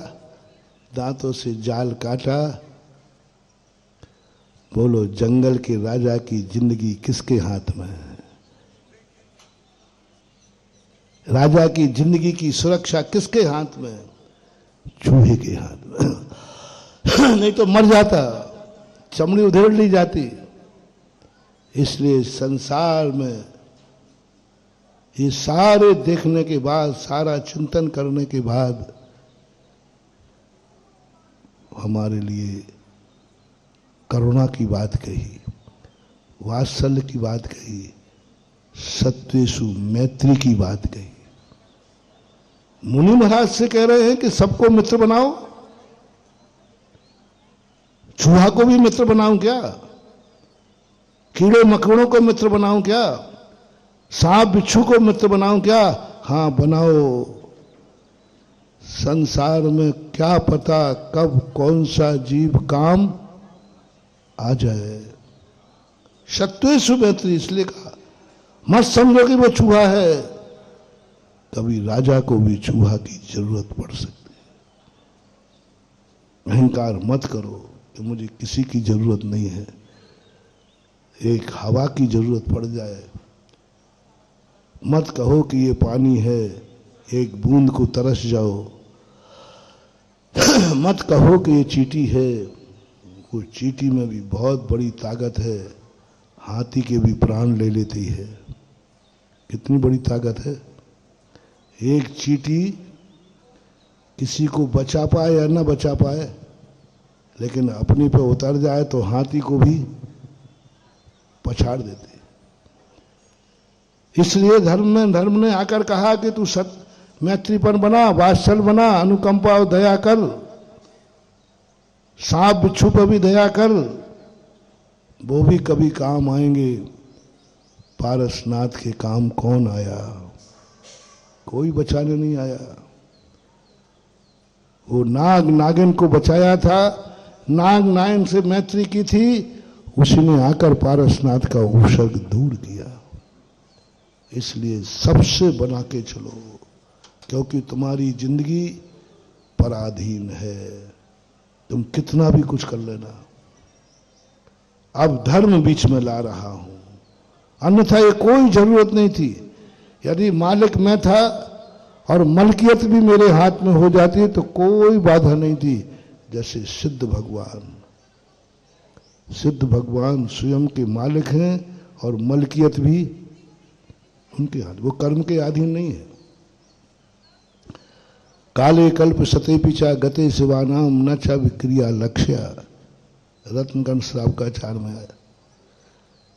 दांतों से जाल काटा। बोलो, जंगल के राजा की जिंदगी किसके हाथ में है? राजा की जिंदगी की सुरक्षा किसके हाथ में है? चूहे के हाथ में। नहीं तो मर जाता, चमड़ी उधेड़ ली जाती। इसलिए संसार में ये सारे देखने के बाद, सारा चिंतन करने के बाद हमारे लिए करुणा की बात कही, वात्सल्य की बात कही, सत्वेषु मैत्री की बात कही। मुनि महाराज से कह रहे हैं कि सबको मित्र बनाओ। चूहा को भी मित्र बनाऊं क्या? कीड़े मकड़ों को मित्र बनाऊं क्या? सांप बिच्छू को मित्र बनाऊं क्या? हां बनाओ। संसार में क्या पता कब कौन सा जीव काम आ जाए। शत्रुषु मैत्री इसलिए कहा, मत समझो कि वो चूहा है, कभी राजा को भी चूहा की जरूरत पड़ सकती है। अहंकार मत करो कि मुझे किसी की जरूरत नहीं है। एक हवा की जरूरत पड़ जाए, मत कहो कि ये पानी है, एक बूंद को तरस जाओ। मत कहो कि ये चींटी है, वो चींटी में भी बहुत बड़ी ताकत है, हाथी के भी प्राण ले लेती है। कितनी बड़ी ताकत है। एक चींटी किसी को बचा पाए या ना बचा पाए, लेकिन अपने पे उतर जाए तो हाथी को भी पछाड़ देती। इसलिए धर्म ने आकर कहा कि तू मैत्रीपन बना, वात्सल बना, अनुकंपा और दया कर, सांप बिच्छू पर भी दया कर, वो भी कभी काम आएंगे। पारसनाथ के काम कौन आया? कोई बचाने नहीं आया। वो नाग नागिन को बचाया था, नाग नागिन से मैत्री की थी, उसी ने आकर पारसनाथ का उपसर्ग दूर किया। इसलिए सबसे बना के चलो, क्योंकि तुम्हारी जिंदगी पराधीन है। तुम कितना भी कुछ कर लेना। अब धर्म बीच में ला रहा हूं, अन्यथा ये कोई जरूरत नहीं थी। यदि मालिक मैं था और मलकियत भी मेरे हाथ में हो जाती तो कोई बाधा नहीं थी। जैसे सिद्ध भगवान स्वयं के मालिक हैं और मलकियत भी उनके हाथ, वो कर्म के अधीन नहीं है। काले कल्प सते पिचा गते शिवानाम न च विक्रिया लक्ष्य, रत्नगंज श्राप का चार में आया।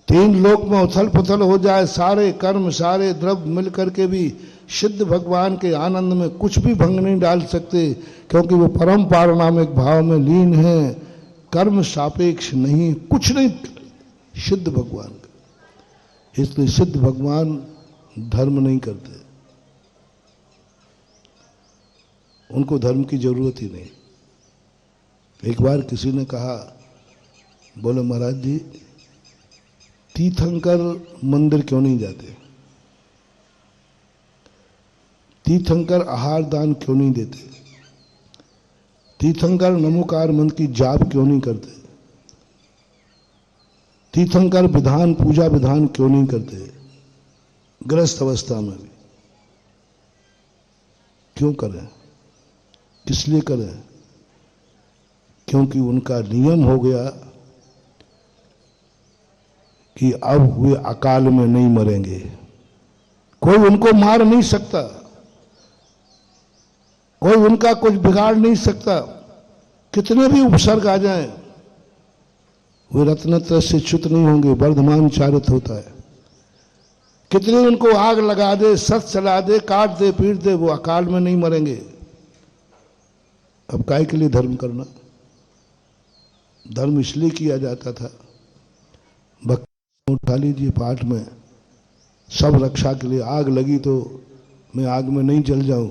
तीन लोक में उथल पुथल हो जाए, सारे कर्म सारे द्रव्य मिल करके भी सिद्ध भगवान के आनंद में कुछ भी भंग नहीं डाल सकते, क्योंकि वो परम पारणामिक भाव में लीन है। कर्म सापेक्ष नहीं, कुछ नहीं सिद्ध भगवान का। इसलिए सिद्ध भगवान धर्म नहीं करते, उनको धर्म की जरूरत ही नहीं। एक बार किसी ने कहा, बोले महाराज जी तीर्थंकर मंदिर क्यों नहीं जाते? तीर्थंकर आहार दान क्यों नहीं देते? तीर्थंकर नमोकार मंत्र की जाप क्यों नहीं करते? तीर्थंकर विधान पूजा विधान क्यों नहीं करते? गृहस्थ अवस्था में भी क्यों करें? किस लिए करें? क्योंकि उनका नियम हो गया कि अब वे अकाल में नहीं मरेंगे, कोई उनको मार नहीं सकता, कोई उनका कुछ बिगाड़ नहीं सकता। कितने भी उपसर्ग आ जाएं, वे रत्नत्र से च्युत नहीं होंगे, वर्धमान चारित होता है। कितने उनको आग लगा दे, सत चला दे, काट दे, पीट दे, वो अकाल में नहीं मरेंगे। अब काय के लिए धर्म करना? धर्म इसलिए किया जाता था, भक्ति उठा लीजिए पाठ में, सब रक्षा के लिए। आग लगी तो मैं आग में नहीं जल जाऊं,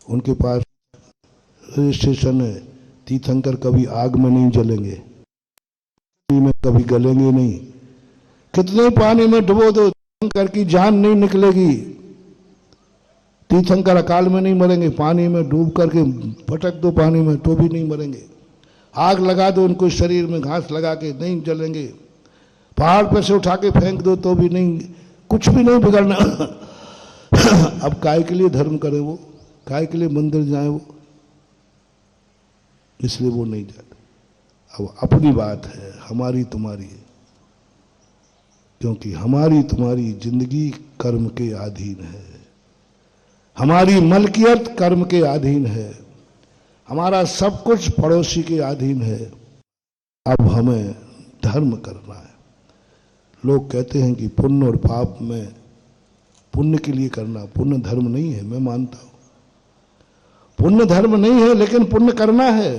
उनके पास रजिस्ट्रेशन है, तीर्थंकर कभी आग में नहीं जलेंगे, में कभी गलेंगे नहीं। कितने पानी में डुबो दो, तीर्थंकर की जान नहीं निकलेगी। तीर्थंकर अकाल में नहीं मरेंगे, पानी में डूब करके पटक दो पानी में तो भी नहीं मरेंगे। आग लगा दो उनको शरीर में, घास लगा के नहीं जलेंगे। पहाड़ पर से उठा के फेंक दो तो भी नहीं, कुछ भी नहीं बिगड़ना। अब काय के लिए धर्म करें वो, काय के लिए मंदिर जाएं वो, इसलिए वो नहीं जाते। अब अपनी बात है, हमारी तुम्हारी है, क्योंकि हमारी तुम्हारी जिंदगी कर्म के अधीन है, हमारी मलकियत कर्म के अधीन है, हमारा सब कुछ पड़ोसी के अधीन है। अब हमें धर्म करना है। लोग कहते हैं कि पुण्य और पाप में, पुण्य के लिए करना, पुण्य धर्म नहीं है। मैं मानता हूं पुण्य धर्म नहीं है, लेकिन पुण्य करना है।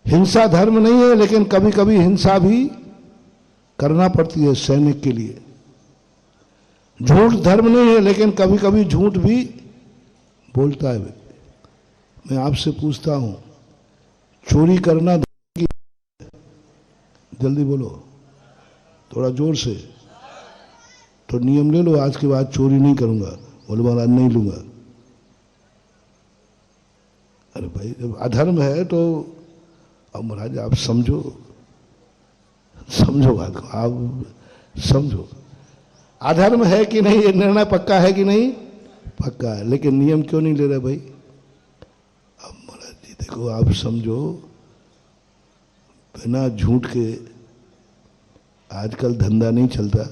हिंसा धर्म नहीं है, लेकिन कभी कभी हिंसा भी करना पड़ती है सैनिक के लिए। झूठ धर्म नहीं है, लेकिन कभी कभी झूठ भी बोलता है व्यक्ति। मैं आपसे पूछता हूं, चोरी करना धर्म की? जल्दी बोलो, थोड़ा जोर से। तो नियम ले लो, आज के बाद चोरी नहीं करूंगा। बोलो महाराज नहीं लूंगा। अरे भाई जब अधर्म है तो अब महाराज आप समझो, समझो बात को, आप समझो। अधर्म है कि नहीं, ये निर्णय पक्का है कि नहीं? पक्का है, लेकिन नियम क्यों नहीं ले रहे भाई? अब महाराज जी देखो, आप समझो, बिना झूठ के आजकल धंधा नहीं चलता,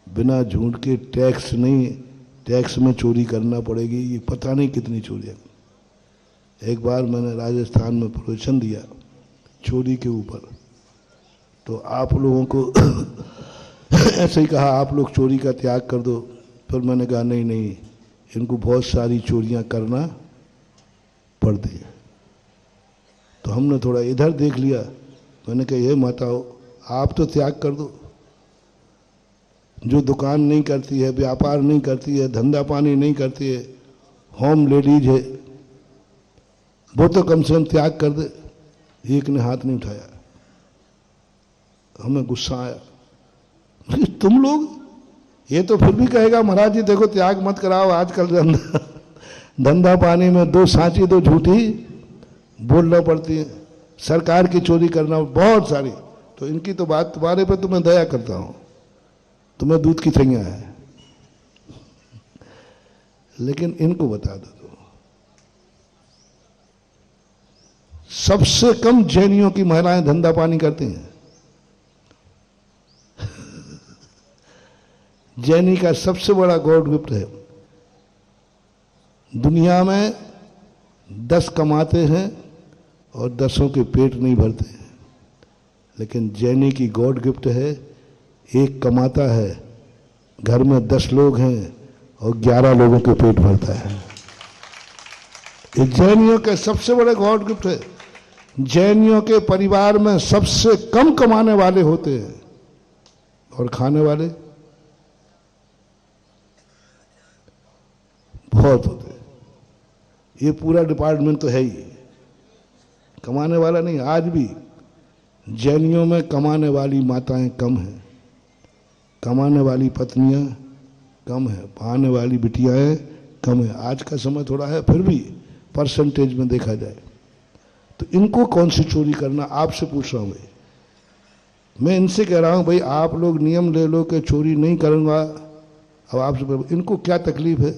बिना झूठ के टैक्स नहीं, टैक्स में चोरी करना पड़ेगी। ये पता नहीं कितनी चोरियां। एक बार मैंने राजस्थान में प्रवचन दिया चोरी के ऊपर, तो आप लोगों को ऐसे ही कहा आप लोग चोरी का त्याग कर दो। फिर मैंने कहा नहीं नहीं, इनको बहुत सारी चोरियां करना पड़ती है। तो हमने थोड़ा इधर देख लिया। मैंने कहा ये माताओं, आप तो त्याग कर दो। जो दुकान नहीं करती है, व्यापार नहीं करती है, धंधा पानी नहीं करती है, होम लेडीज है, वो तो कम से कम त्याग कर दे। एक ने हाथ नहीं उठाया। हमें गुस्सा आया, तुम लोग, ये तो फिर भी कहेगा महाराज जी देखो त्याग मत कराओ, आजकल धंधा पानी में दो सांची दो झूठी बोलना पड़ती है, सरकार की चोरी करना बहुत सारी। तो इनकी तो बात, तुम्हारे पे तो मैं दया करता हूं, तुम्हें दूध की थैया है, लेकिन इनको बता दो। सबसे कम जैनियों की महिलाएं धंधा पानी करती हैं। जैनी का सबसे बड़ा गॉड गिफ्ट है। दुनिया में 10 कमाते हैं और 10 के पेट नहीं भरते हैं, लेकिन जैनी की गॉड गिफ्ट है, एक कमाता है, घर में 10 लोग हैं और 11 लोगों के पेट भरता है। ये जैनियों के सबसे बड़े गॉड गिफ्ट है। जैनियों के परिवार में सबसे कम कमाने वाले होते हैं और खाने वाले बहुत होते हैं। ये पूरा डिपार्टमेंट तो है ही, कमाने वाला नहीं। आज भी जैनियों में कमाने वाली माताएं कम हैं, कमाने वाली पत्नियां कम है, पाने वाली बिटियाएं कम है। आज का समय थोड़ा है, फिर भी परसेंटेज में देखा जाए तो इनको कौन सी चोरी करना, आपसे पूछ रहा हूं भाई। मैं इनसे कह रहा हूं भाई आप लोग नियम ले लो कि चोरी नहीं करूंगा। अब आपसे इनको क्या तकलीफ है?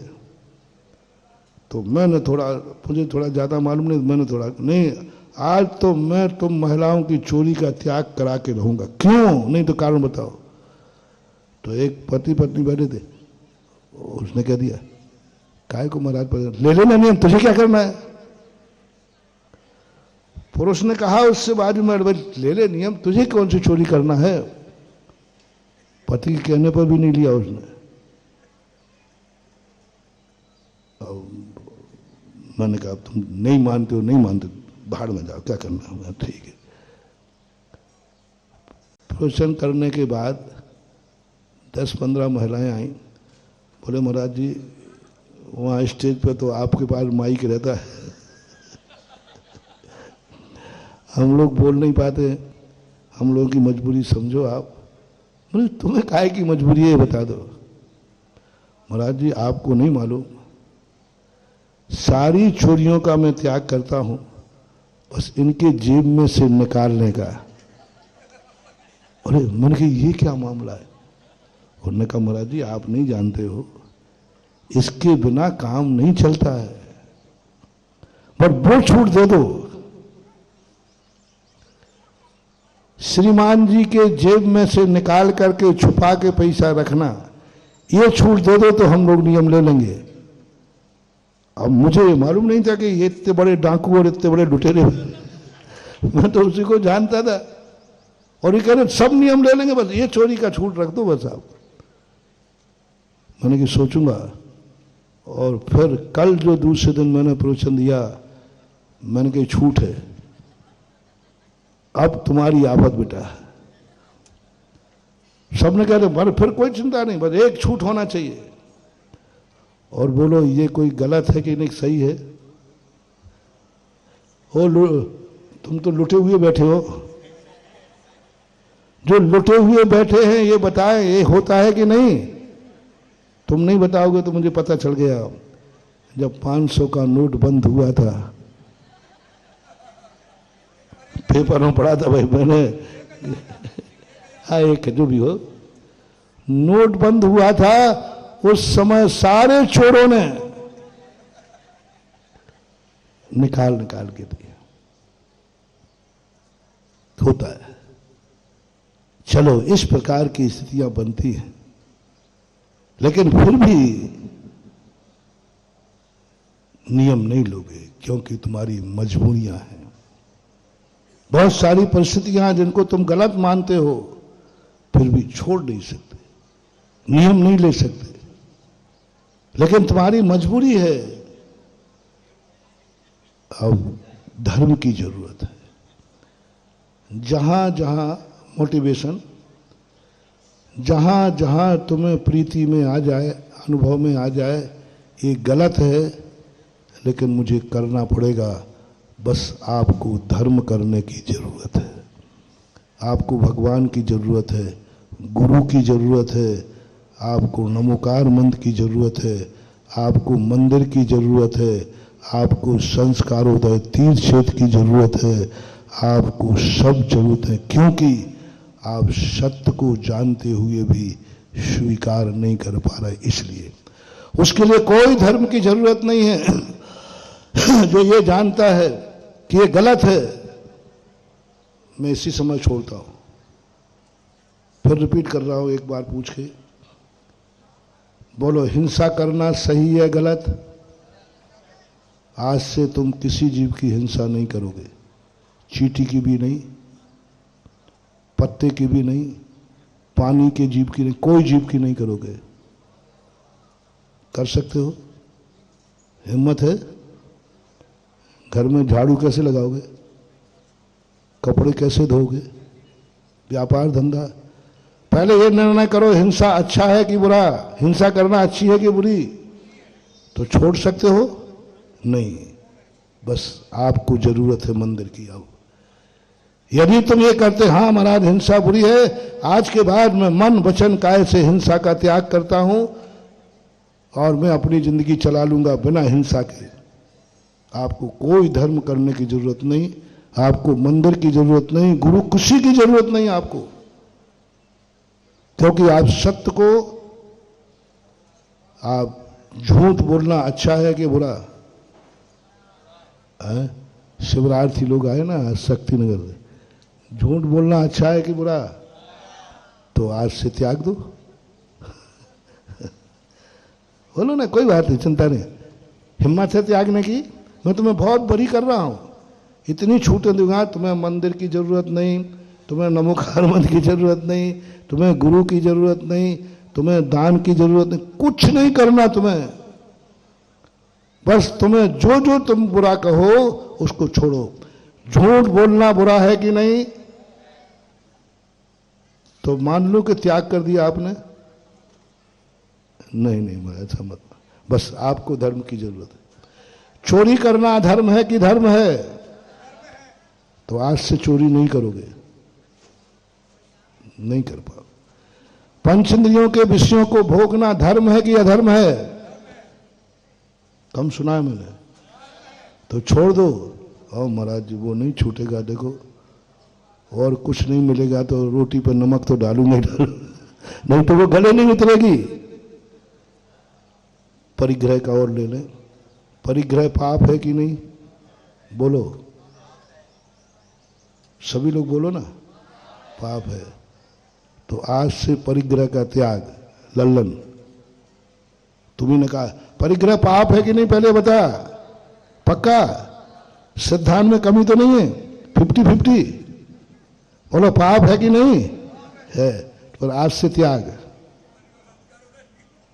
तो मैंने थोड़ा, मुझे थोड़ा ज़्यादा मालूम नहीं, मैंने थोड़ा नहीं, आज तो मैं तुम महिलाओं की चोरी का त्याग करा के रहूँगा। क्यों? नहीं तो कारण बताओ। तो एक पति पत्नी बैठे थे, उसने कह दिया काय को महाराज ले लेना नियम, तुझे क्या करना है। पुरुष ने कहा उससे बाजू में, ले ले नियम, तुझे कौन सी चोरी करना है। पति के कहने पर भी नहीं लिया उसने। मैंने कहा तुम नहीं मानते हो, नहीं मानते, बाहर में जाओ, क्या करना है। ठीक है। प्रवचन करने के बाद 10-15 महिलाएं आई, बोले महाराज जी वहाँ स्टेज पे तो आपके पास माइक रहता है, हम लोग बोल नहीं पाते, हम लोगों की मजबूरी समझो आप। बोले तुम्हें काहे की मजबूरी है, बता दो। महाराज जी आपको नहीं मालूम, सारी चोरियों का मैं त्याग करता हूं, बस इनके जेब में से निकालने का। अरे मैंने कहा ये क्या मामला है। उन्होंने कहा महाराज जी आप नहीं जानते हो, इसके बिना काम नहीं चलता है, पर वो छूट दे दो। श्रीमान जी के जेब में से निकाल करके छुपा के पैसा रखना, ये छूट दे दो तो हम लोग नियम ले लेंगे। अब मुझे मालूम नहीं था कि ये इतने बड़े डाकू और इतने बड़े लुटेरे, मैं तो उसी को जानता था। और ये कह रहे सब नियम ले लेंगे, बस ये चोरी का छूट रख दो बस आप। मैंने कि सोचूंगा। और फिर कल जो दूसरे दिन मैंने प्रवचन दिया, मैंने कही छूट है, अब तुम्हारी आफत बेटा। सबने कह रहे फिर कोई चिंता नहीं, बस एक छूट होना चाहिए। और बोलो ये कोई गलत है कि नहीं सही है। तुम तो लुटे हुए बैठे हो, जो लुटे हुए बैठे हैं ये बताएं ये होता है कि नहीं। तुम नहीं बताओगे तो मुझे पता चल गया। जब 500 का नोट बंद हुआ था, पेपर में पढ़ा था भाई मैंने, हाँ एक जो भी हो, नोट बंद हुआ था, उस समय सारे चोरों ने निकाल के दिया। होता है। चलो इस प्रकार की स्थितियां बनती हैं, लेकिन फिर भी नियम नहीं लोगे क्योंकि तुम्हारी मजबूरियां हैं। बहुत सारी परिस्थितियां जिनको तुम गलत मानते हो, फिर भी छोड़ नहीं सकते, नियम नहीं ले सकते, लेकिन तुम्हारी मजबूरी है। अब धर्म की जरूरत है। जहां जहां मोटिवेशन, जहां जहां तुम्हें प्रीति में आ जाए, अनुभव में आ जाए ये गलत है लेकिन मुझे करना पड़ेगा, बस आपको धर्म करने की जरूरत है, आपको भगवान की जरूरत है, गुरु की जरूरत है, आपको नमोकार मंत्र की जरूरत है, आपको मंदिर की जरूरत है, आपको संस्कारोदय तीर्थ क्षेत्र की जरूरत है, आपको सब जरूरत है। क्योंकि आप सत्य को जानते हुए भी स्वीकार नहीं कर पा रहे, इसलिए उसके लिए कोई धर्म की जरूरत नहीं है। जो ये जानता है कि ये गलत है, मैं इसी समय छोड़ता हूं। फिर रिपीट कर रहा हूं, एक बार पूछ के बोलो, हिंसा करना सही है गलत? आज से तुम किसी जीव की हिंसा नहीं करोगे, चींटी की भी नहीं, पत्ते की भी नहीं, पानी के जीव की नहीं, कोई जीव की नहीं करोगे। कर सकते हो? हिम्मत है? घर में झाड़ू कैसे लगाओगे? कपड़े कैसे धोगे? व्यापार धंधा? पहले ये निर्णय करो हिंसा अच्छा है कि बुरा, हिंसा करना अच्छी है कि बुरी, तो छोड़ सकते हो? नहीं, बस आपको जरूरत है मंदिर की। अब यदि तुम ये करते, हाँ महाराज हिंसा बुरी है, आज के बाद मैं मन वचन काय से हिंसा का त्याग करता हूं और मैं अपनी जिंदगी चला लूंगा बिना हिंसा के, आपको कोई धर्म करने की जरूरत नहीं, आपको मंदिर की जरूरत नहीं, गुरु किसी की जरूरत नहीं आपको, क्योंकि आप सत्य को, आप झूठ बोलना अच्छा है कि बुरा? शिवरार्थी लोग आए ना शक्तिनगर से, झूठ बोलना अच्छा है कि बुरा? तो आज से त्याग दो। बोलो ना, कोई बात नहीं, चिंता नहीं, हिम्मत है त्यागने की। मैं तुम्हें बहुत बड़ी कर रहा हूं, इतनी छूटें दूंगा, तुम्हें मंदिर की जरूरत नहीं, तुम्हें नमोकार मंत्र की जरूरत नहीं, तुम्हें गुरु की जरूरत नहीं, तुम्हें दान की जरूरत नहीं, कुछ नहीं करना तुम्हें। बस तुम्हें जो जो तुम बुरा कहो उसको छोड़ो। झूठ बोलना बुरा है कि नहीं? तो मान लो कि त्याग कर दिया आपने। नहीं नहीं मैं ऐसा मत, बस आपको धर्म की जरूरत है। चोरी करना अधर्म है कि धर्म है? तो आज से चोरी नहीं करोगे, नहीं कर पाओ। पंच इंद्रियों के विषयों को भोगना धर्म है कि अधर्म है? कम सुना है मैंने। तो छोड़ दो। और महाराज जी वो नहीं छूटेगा, देखो और कुछ नहीं मिलेगा तो रोटी पर नमक तो डालूंगा ही डालू, नहीं तो वो गले नहीं उतरेगी। परिग्रह का और ले लें। परिग्रह पाप है कि नहीं? बोलो, सभी लोग बोलो ना, पाप है। तो आज से परिग्रह का त्याग। लल्लन तुम्ही ने कहा परिग्रह पाप है कि नहीं, पहले बता। पक्का? सिद्धांत में कमी तो नहीं है? 50-50 बोलो, पाप है कि नहीं है? पर आज से त्याग।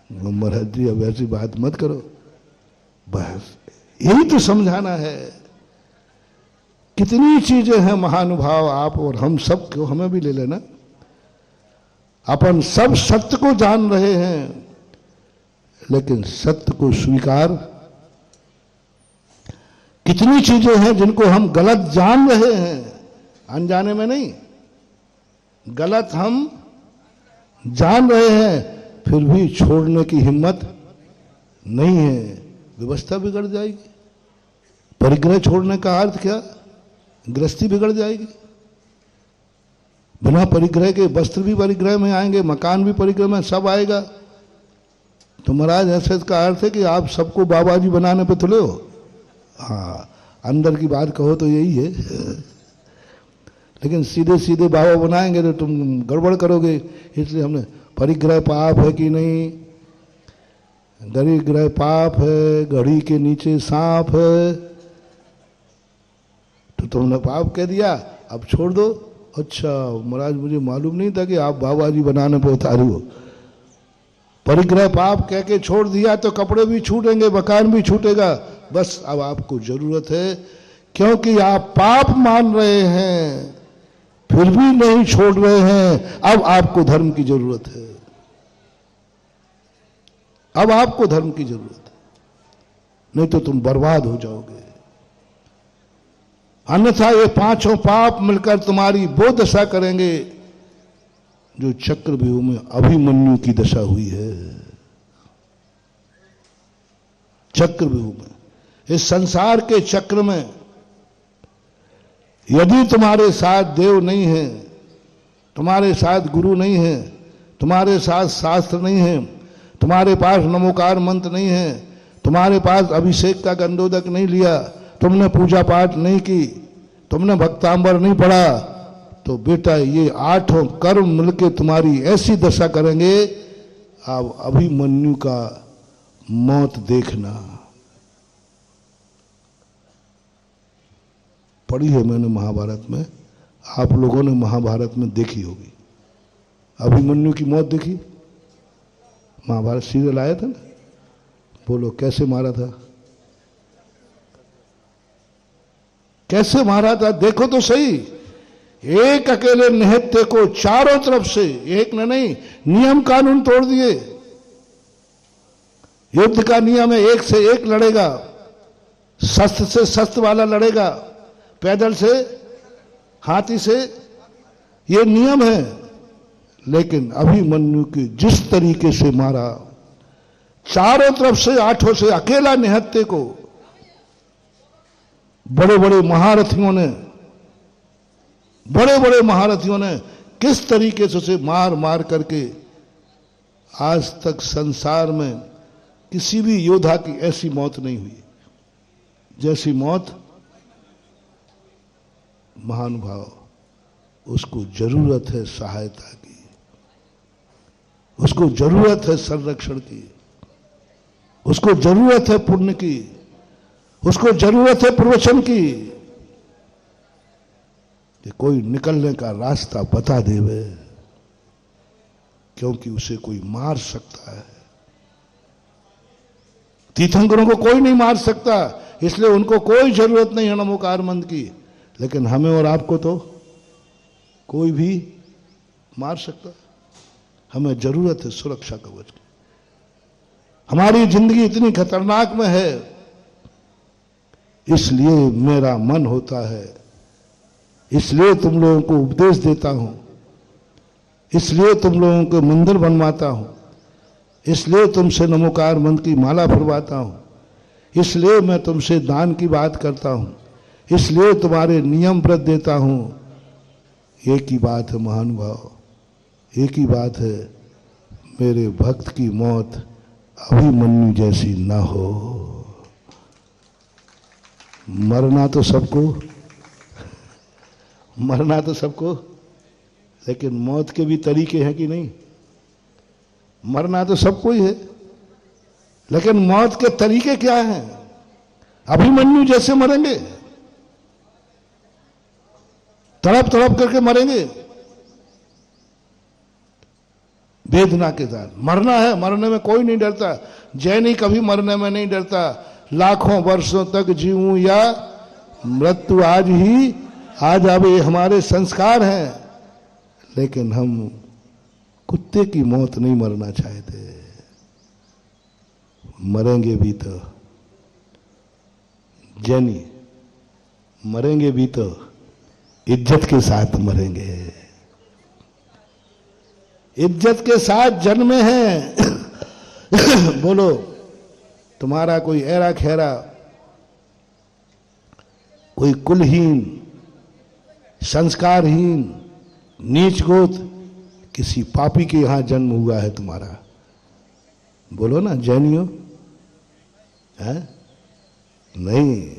महाराज जी अब ऐसी बात मत करो, बस यही तो समझाना है। कितनी चीजें हैं महानुभाव, आप और हम सब को, हमें भी ले लेना। अपन सब सत्य को जान रहे हैं, लेकिन सत्य को स्वीकार। कितनी चीजें हैं जिनको हम गलत जान रहे हैं, अनजाने में नहीं, गलत हम जान रहे हैं, फिर भी छोड़ने की हिम्मत नहीं है। व्यवस्था बिगड़ जाएगी। परिग्रह छोड़ने का अर्थ क्या? गृहस्थी बिगड़ जाएगी। बिना परिग्रह के वस्त्र भी परिग्रह में आएंगे, मकान भी परिग्रह में, सब आएगा। तो महाराज ऐसे का अर्थ है कि आप सबको बाबा जी बनाने पे तुले हो। हाँ, अंदर की बात कहो तो यही है, लेकिन सीधे सीधे बाबा बनाएंगे तो तुम गड़बड़ करोगे। इसलिए हमने परिग्रह पाप है कि नहीं? गरिग्रह पाप है, घड़ी के नीचे सांप है, तो तुमने पाप कह दिया, अब छोड़ दो। अच्छा महाराज मुझे मालूम नहीं था कि आप बाबा जी बनाने पे उतारू हो। परिग्रह पाप कह के छोड़ दिया तो कपड़े भी छूटेंगे, मकान भी छूटेगा। बस अब आपको जरूरत है, क्योंकि आप पाप मान रहे हैं फिर भी नहीं छोड़ रहे हैं। अब आपको धर्म की जरूरत है, अब आपको धर्म की जरूरत है, नहीं तो तुम बर्बाद हो जाओगे। अन्यथा ये पांचों पाप मिलकर तुम्हारी वो दशा करेंगे जो चक्रव्यूह में अभिमन्यु की दशा हुई है। चक्रव्यूह में, इस संसार के चक्र में यदि तुम्हारे साथ देव नहीं है, तुम्हारे साथ गुरु नहीं है, तुम्हारे साथ शास्त्र नहीं है, तुम्हारे पास नमोकार मंत्र नहीं है, तुम्हारे पास अभिषेक का गंधोदक नहीं लिया, तुमने पूजा पाठ नहीं की, तुमने भक्तांबर नहीं पढ़ा, तो बेटा ये आठों कर्म मिलके तुम्हारी ऐसी दशा करेंगे, अब अभिमन्यु का मौत देखना। पढ़ी है मैंने महाभारत में, आप लोगों ने महाभारत में देखी होगी। अभिमन्यु की मौत देखी? महाभारत सीरियल आया था ना, बोलो कैसे मारा था, कैसे मारा था, देखो तो सही। एक अकेले निहत्थे को चारों तरफ से, एक ने नहीं, नियम कानून तोड़ दिए। युद्ध का नियम है, एक से एक लड़ेगा, शस्त्र से शस्त्र वाला लड़ेगा, पैदल से, हाथी से, ये नियम है। लेकिन अभिमन्यु की जिस तरीके से मारा, चारों तरफ से, आठों से, अकेला निहत्थे को, बड़े बड़े महारथियों ने किस तरीके से उसे मार मार करके, आज तक संसार में किसी भी योद्धा की ऐसी मौत नहीं हुई जैसी मौत महानुभाव, उसको जरूरत है सहायता की, उसको जरूरत है संरक्षण की, उसको जरूरत है पुण्य की, उसको जरूरत है प्रवचन की, कि कोई निकलने का रास्ता बता देवे, क्योंकि उसे कोई मार सकता है। तीर्थंकरों को कोई नहीं मार सकता, इसलिए उनको कोई जरूरत नहीं है नमोकार मंत्र की, लेकिन हमें और आपको तो कोई भी मार सकता है। हमें जरूरत है सुरक्षा कवच की। हमारी जिंदगी इतनी खतरनाक में है, इसलिए मेरा मन होता है, इसलिए तुम लोगों को उपदेश देता हूं, इसलिए तुम लोगों को मंदिर बनवाता हूं, इसलिए तुमसे नमोकार मंत्र की माला फरवाता हूं, इसलिए मैं तुमसे दान की बात करता हूं, इसलिए तुम्हारे नियम व्रत देता हूं। एक ही बात है महानुभाव, एक ही बात है, मेरे भक्त की मौत अभिमन्यु जैसी ना हो। मरना तो सबको, मरना तो सबको, लेकिन मौत के भी तरीके हैं कि नहीं? मरना तो सबको ही है, लेकिन मौत के तरीके क्या हैं? अभिमन्यु जैसे मरेंगे, तड़प तड़प करके मरेंगे, वेदना के साथ मरना है। मरने में कोई नहीं डरता, जैनी कभी मरने में नहीं डरता। लाखों वर्षों तक जीऊं या मृत्यु आज ही आ जावे, ये हमारे संस्कार हैं, लेकिन हम कुत्ते की मौत नहीं मरना चाहते। मरेंगे भी तो जैनी, मरेंगे भी तो इज्जत के साथ मरेंगे, इज्जत के साथ जन्मे हैं। बोलो, तुम्हारा कोई ऐरा खैरा, कोई कुलहीन, संस्कारहीन, नीच गोत किसी पापी के यहां जन्म हुआ है तुम्हारा? बोलो ना जैनियों, है? नहीं,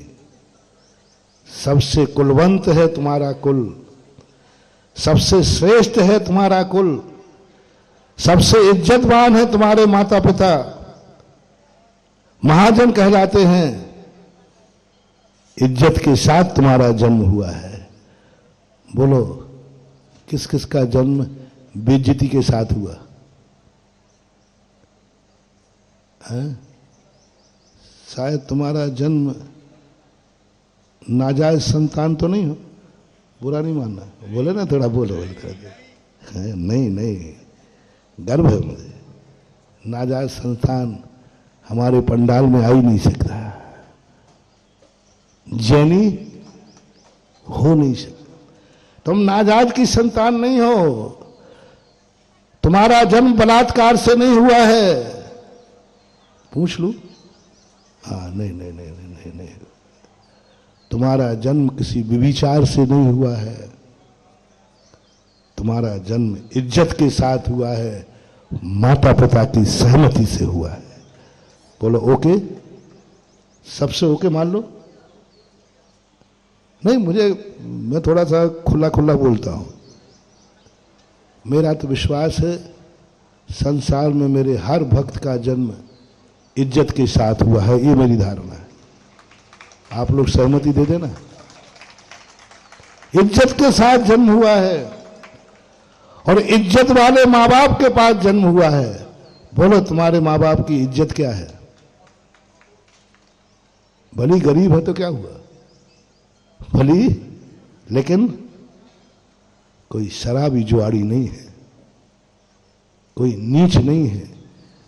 सबसे कुलवंत है तुम्हारा कुल, सबसे श्रेष्ठ है तुम्हारा कुल, सबसे इज्जतवान है तुम्हारे माता पिता, महाजन कहलाते हैं। इज्जत के साथ तुम्हारा जन्म हुआ है। बोलो, किस किस का जन्म बेइज्जती के साथ हुआ है? शायद तुम्हारा जन्म नाजायज संतान तो नहीं हो, बुरा नहीं मानना, बोले ना, थोड़ा बोलो नहीं नहीं, गर्व है मुझे, नाजायज संतान हमारे पंडाल में आ ही नहीं सकता, जैनी हो नहीं सकता। तुम नाजायज की संतान नहीं हो, तुम्हारा जन्म बलात्कार से नहीं हुआ है। पूछ लूं? हाँ, नहीं नहीं नहीं नहीं नहीं, नहीं। तुम्हारा जन्म किसी व्यभिचार से नहीं हुआ है, तुम्हारा जन्म इज्जत के साथ हुआ है, माता पिता की सहमति से हुआ है। बोलो ओके, सबसे ओके मान लो। नहीं, मैं थोड़ा सा खुला खुला बोलता हूं। मेरा तो विश्वास है संसार में मेरे हर भक्त का जन्म इज्जत के साथ हुआ है, ये मेरी धारणा है। आप लोग सहमति दे देना। इज्जत के साथ जन्म हुआ है और इज्जत वाले माँ बाप के पास जन्म हुआ है। बोलो, तुम्हारे माँ बाप की इज्जत क्या है? भली गरीब है तो क्या हुआ, भली, लेकिन कोई शराबी जुआड़ी नहीं है, कोई नीच नहीं है,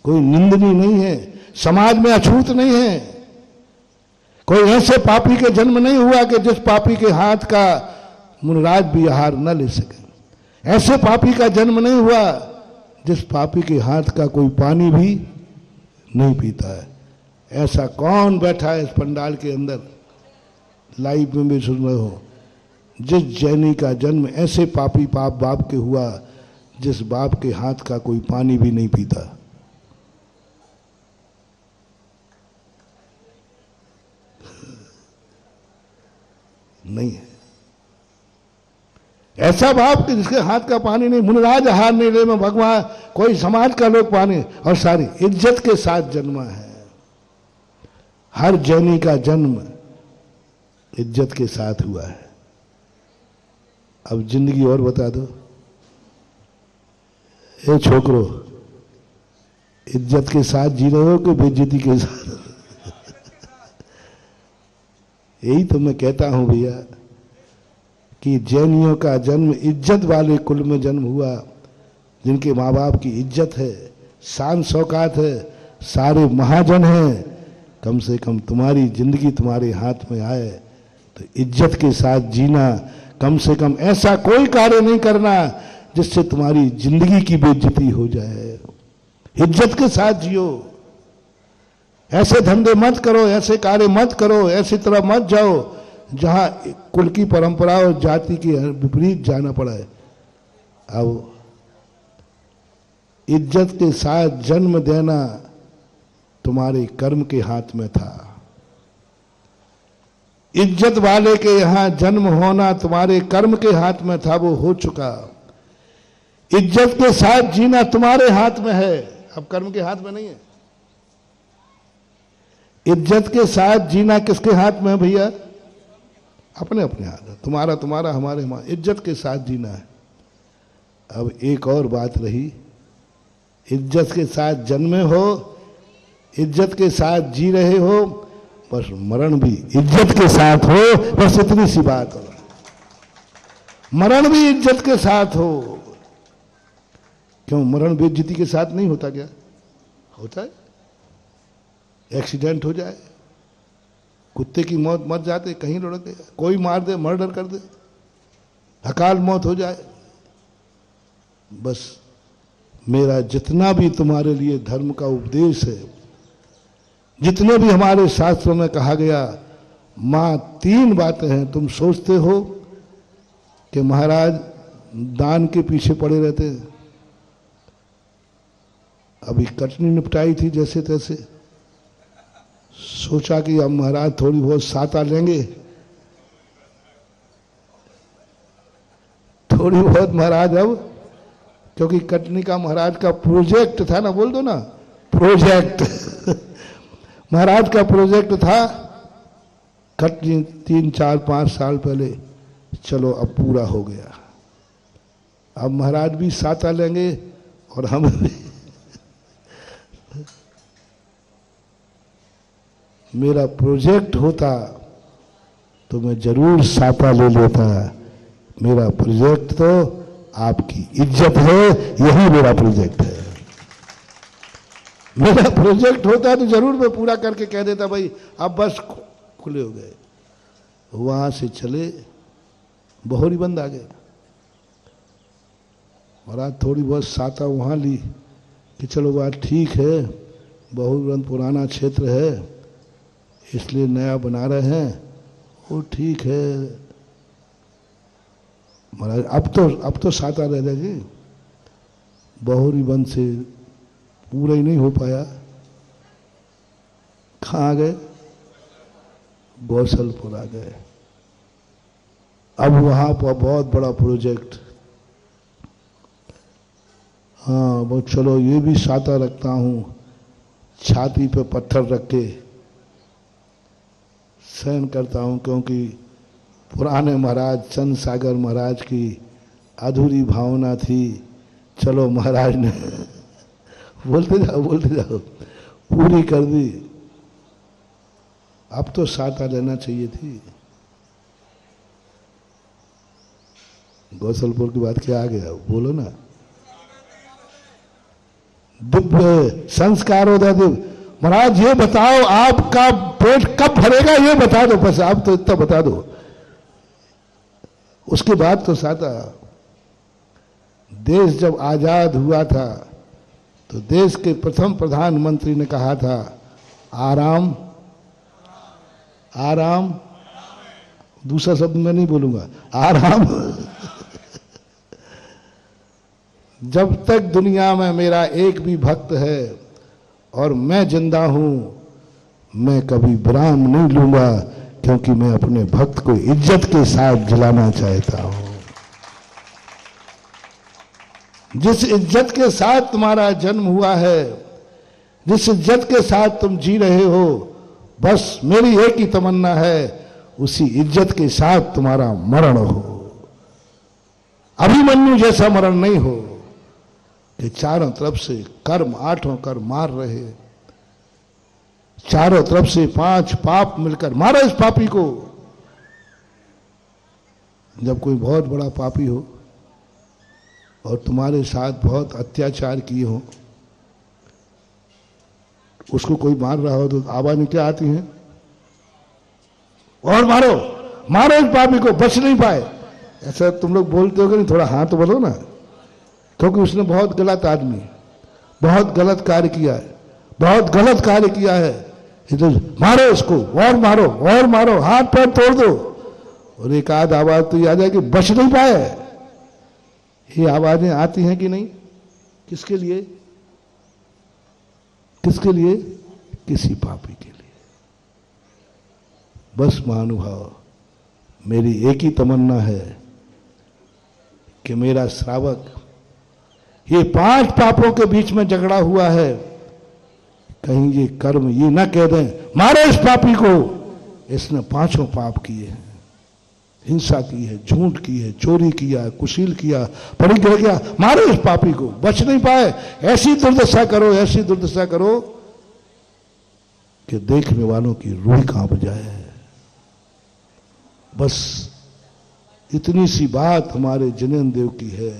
कोई निंदनीय नहीं है, समाज में अछूत नहीं है। कोई ऐसे पापी के जन्म नहीं हुआ कि जिस पापी के हाथ का मुनराज भी आहार न ले सके। ऐसे पापी का जन्म नहीं हुआ जिस पापी के हाथ का कोई पानी भी नहीं पीता है। ऐसा कौन बैठा है इस पंडाल के अंदर, लाइव में भी सुन रहे हो, जिस जैनी का जन्म ऐसे पापी पाप बाप के हुआ जिस बाप के हाथ का कोई पानी भी नहीं पीता? नहीं है। ऐसा बाप कि जिसके हाथ का पानी नहीं, मुनराज आहार नहीं ले में भगवान, कोई समाज का लोग पानी, और सारी इज्जत के साथ जन्मा है। हर जैनी का जन्म इज्जत के साथ हुआ है। अब जिंदगी और बता दो, ए छोकरो, इज्जत के साथ जी रहे हो कि बेइज्जती के साथ? यही तो मैं कहता हूं भैया कि जैनियों का जन्म इज्जत वाले कुल में जन्म हुआ, जिनके माँ बाप की इज्जत है, शान शौकात है, सारे महाजन हैं। कम से कम तुम्हारी जिंदगी तुम्हारे हाथ में आए तो इज्जत के साथ जीना, कम से कम ऐसा कोई कार्य नहीं करना जिससे तुम्हारी जिंदगी की बेइज्जती हो जाए। इज्जत के साथ जियो, ऐसे धंधे मत करो, ऐसे कार्य मत करो, ऐसी तरह मत जाओ जहां कुल की परंपरा और जाति के विपरीत जाना पड़ा है। अब इज्जत के साथ जन्म देना तुम्हारे कर्म के हाथ में था। इज्जत वाले के यहां जन्म होना तुम्हारे कर्म के हाथ में था, वो हो चुका। इज्जत के साथ जीना तुम्हारे हाथ में है, अब कर्म के हाथ में नहीं है। इज्जत के साथ जीना किसके हाथ में है भैया? अपने अपने हाथ है। तुम्हारा तुम्हारा, हमारे हमारे, इज्जत के साथ जीना है। अब एक और बात रही, इज्जत के साथ जन्मे हो, इज्जत के साथ जी रहे हो, बस मरण भी इज्जत के साथ हो, बस इतनी सी बात हो। मरण भी इज्जत के साथ हो। क्यों मरण बेइज्जती के साथ नहीं होता क्या? होता है। एक्सीडेंट हो जाए, कुत्ते की मौत, मर जाते, कहीं लुढ़क गया, कोई मार दे, मर्डर कर दे, अकाल मौत हो जाए, बस मेरा जितना भी तुम्हारे लिए धर्म का उपदेश है, जितने भी हमारे शास्त्रों में कहा गया, मां तीन बातें हैं। तुम सोचते हो कि महाराज दान के पीछे पड़े रहते, अभी कटनी निपटाई थी जैसे तैसे, सोचा कि अब महाराज थोड़ी बहुत साता लेंगे, थोड़ी बहुत महाराज, अब क्योंकि कटनी का महाराज का प्रोजेक्ट था ना, बोल दो ना, प्रोजेक्ट महाराज का प्रोजेक्ट था कटनी 3, 4, 5 साल पहले। चलो अब पूरा हो गया, अब महाराज भी साता लेंगे और हम भी। मेरा प्रोजेक्ट होता तो मैं जरूर साता ले लेता। मेरा प्रोजेक्ट तो आपकी इज्जत है, यही मेरा प्रोजेक्ट है। मेरा प्रोजेक्ट होता तो जरूर मैं पूरा करके कह देता भाई अब बस खुले हो गए। वहां से चले, बहोरी बंद आ गए। महाराज थोड़ी बहुत साता वहां ली कि चलो बात ठीक है, बहोरी बंद पुराना क्षेत्र है इसलिए नया बना रहे हैं, वो ठीक है महाराज। अब तो साता रह जाएगी। बहोरी बंद से पूरा ही नहीं हो पाया, कहाँ गए? गौसलपुर आ गए। अब वहां पर बहुत बड़ा प्रोजेक्ट, हाँ वो चलो ये भी साता रखता हूं, छाती पे पत्थर रख के सहन करता हूं, क्योंकि पुराने महाराज चंद सागर महाराज की अधूरी भावना थी। चलो महाराज ने बोलते जाओ पूरी कर दी। अब तो साता लेना चाहिए थी। गौसलपुर की बात क्या आ गया, बोलो ना। दिव्य संस्कारोदय दिव्य। महाराज ये बताओ आपका पेट कब भरेगा, ये बता दो बस, आप तो इतना बता दो, उसके बाद तो साता। देश जब आजाद हुआ था तो देश के प्रथम प्रधानमंत्री ने कहा था आराम आराम, दूसरा शब्द मैं नहीं बोलूंगा, आराम। जब तक दुनिया में मेरा एक भी भक्त है और मैं जिंदा हूं, मैं कभी विराम नहीं लूंगा, क्योंकि मैं अपने भक्त को इज्जत के साथ जिलाना चाहता हूं। जिस इज्जत के साथ तुम्हारा जन्म हुआ है, जिस इज्जत के साथ तुम जी रहे हो, बस मेरी एक ही तमन्ना है, उसी इज्जत के साथ तुम्हारा मरण हो। अभिमन्यु जैसा मरण नहीं हो कि चारों तरफ से कर्म, आठों कर्म मार रहे, चारों तरफ से 5 पाप मिलकर मारो इस पापी को। जब कोई बहुत बड़ा पापी हो और तुम्हारे साथ बहुत अत्याचार किए हो, उसको कोई मार रहा हो तो आवाज क्या आती है? और मारो, मारो इस पापी को, बच नहीं पाए। ऐसा तुम लोग बोलते हो कि नहीं? थोड़ा हाँ तो बोलो ना, क्योंकि उसने बहुत गलत आदमी, बहुत गलत कार्य किया है, बहुत गलत कार्य किया है। तो मारो उसको, और मारो, और मारो, हाथ पैर तोड़ दो। और एक आध आवाज तो ये आ जाए कि बच नहीं पाए। ये आवाजें आती हैं कि नहीं? किसके लिए? किसके लिए? किसी पापी के लिए। बस महानुभाव, मेरी एक ही तमन्ना है कि मेरा श्रावक ये 5 पापों के बीच में झगड़ा हुआ है, कहीं ये कर्म ये ना कह दें मारो इस पापी को, इसने 5 पाप किए हैं, हिंसा की है, झूठ की है, चोरी किया, कुशील किया, परिग्रह किया, मारो इस पापी को, बच नहीं पाए। ऐसी दुर्दशा करो, ऐसी दुर्दशा करो कि देखने वालों की रूह कांप जाए। बस इतनी सी बात हमारे जिनेन्द्र देव की है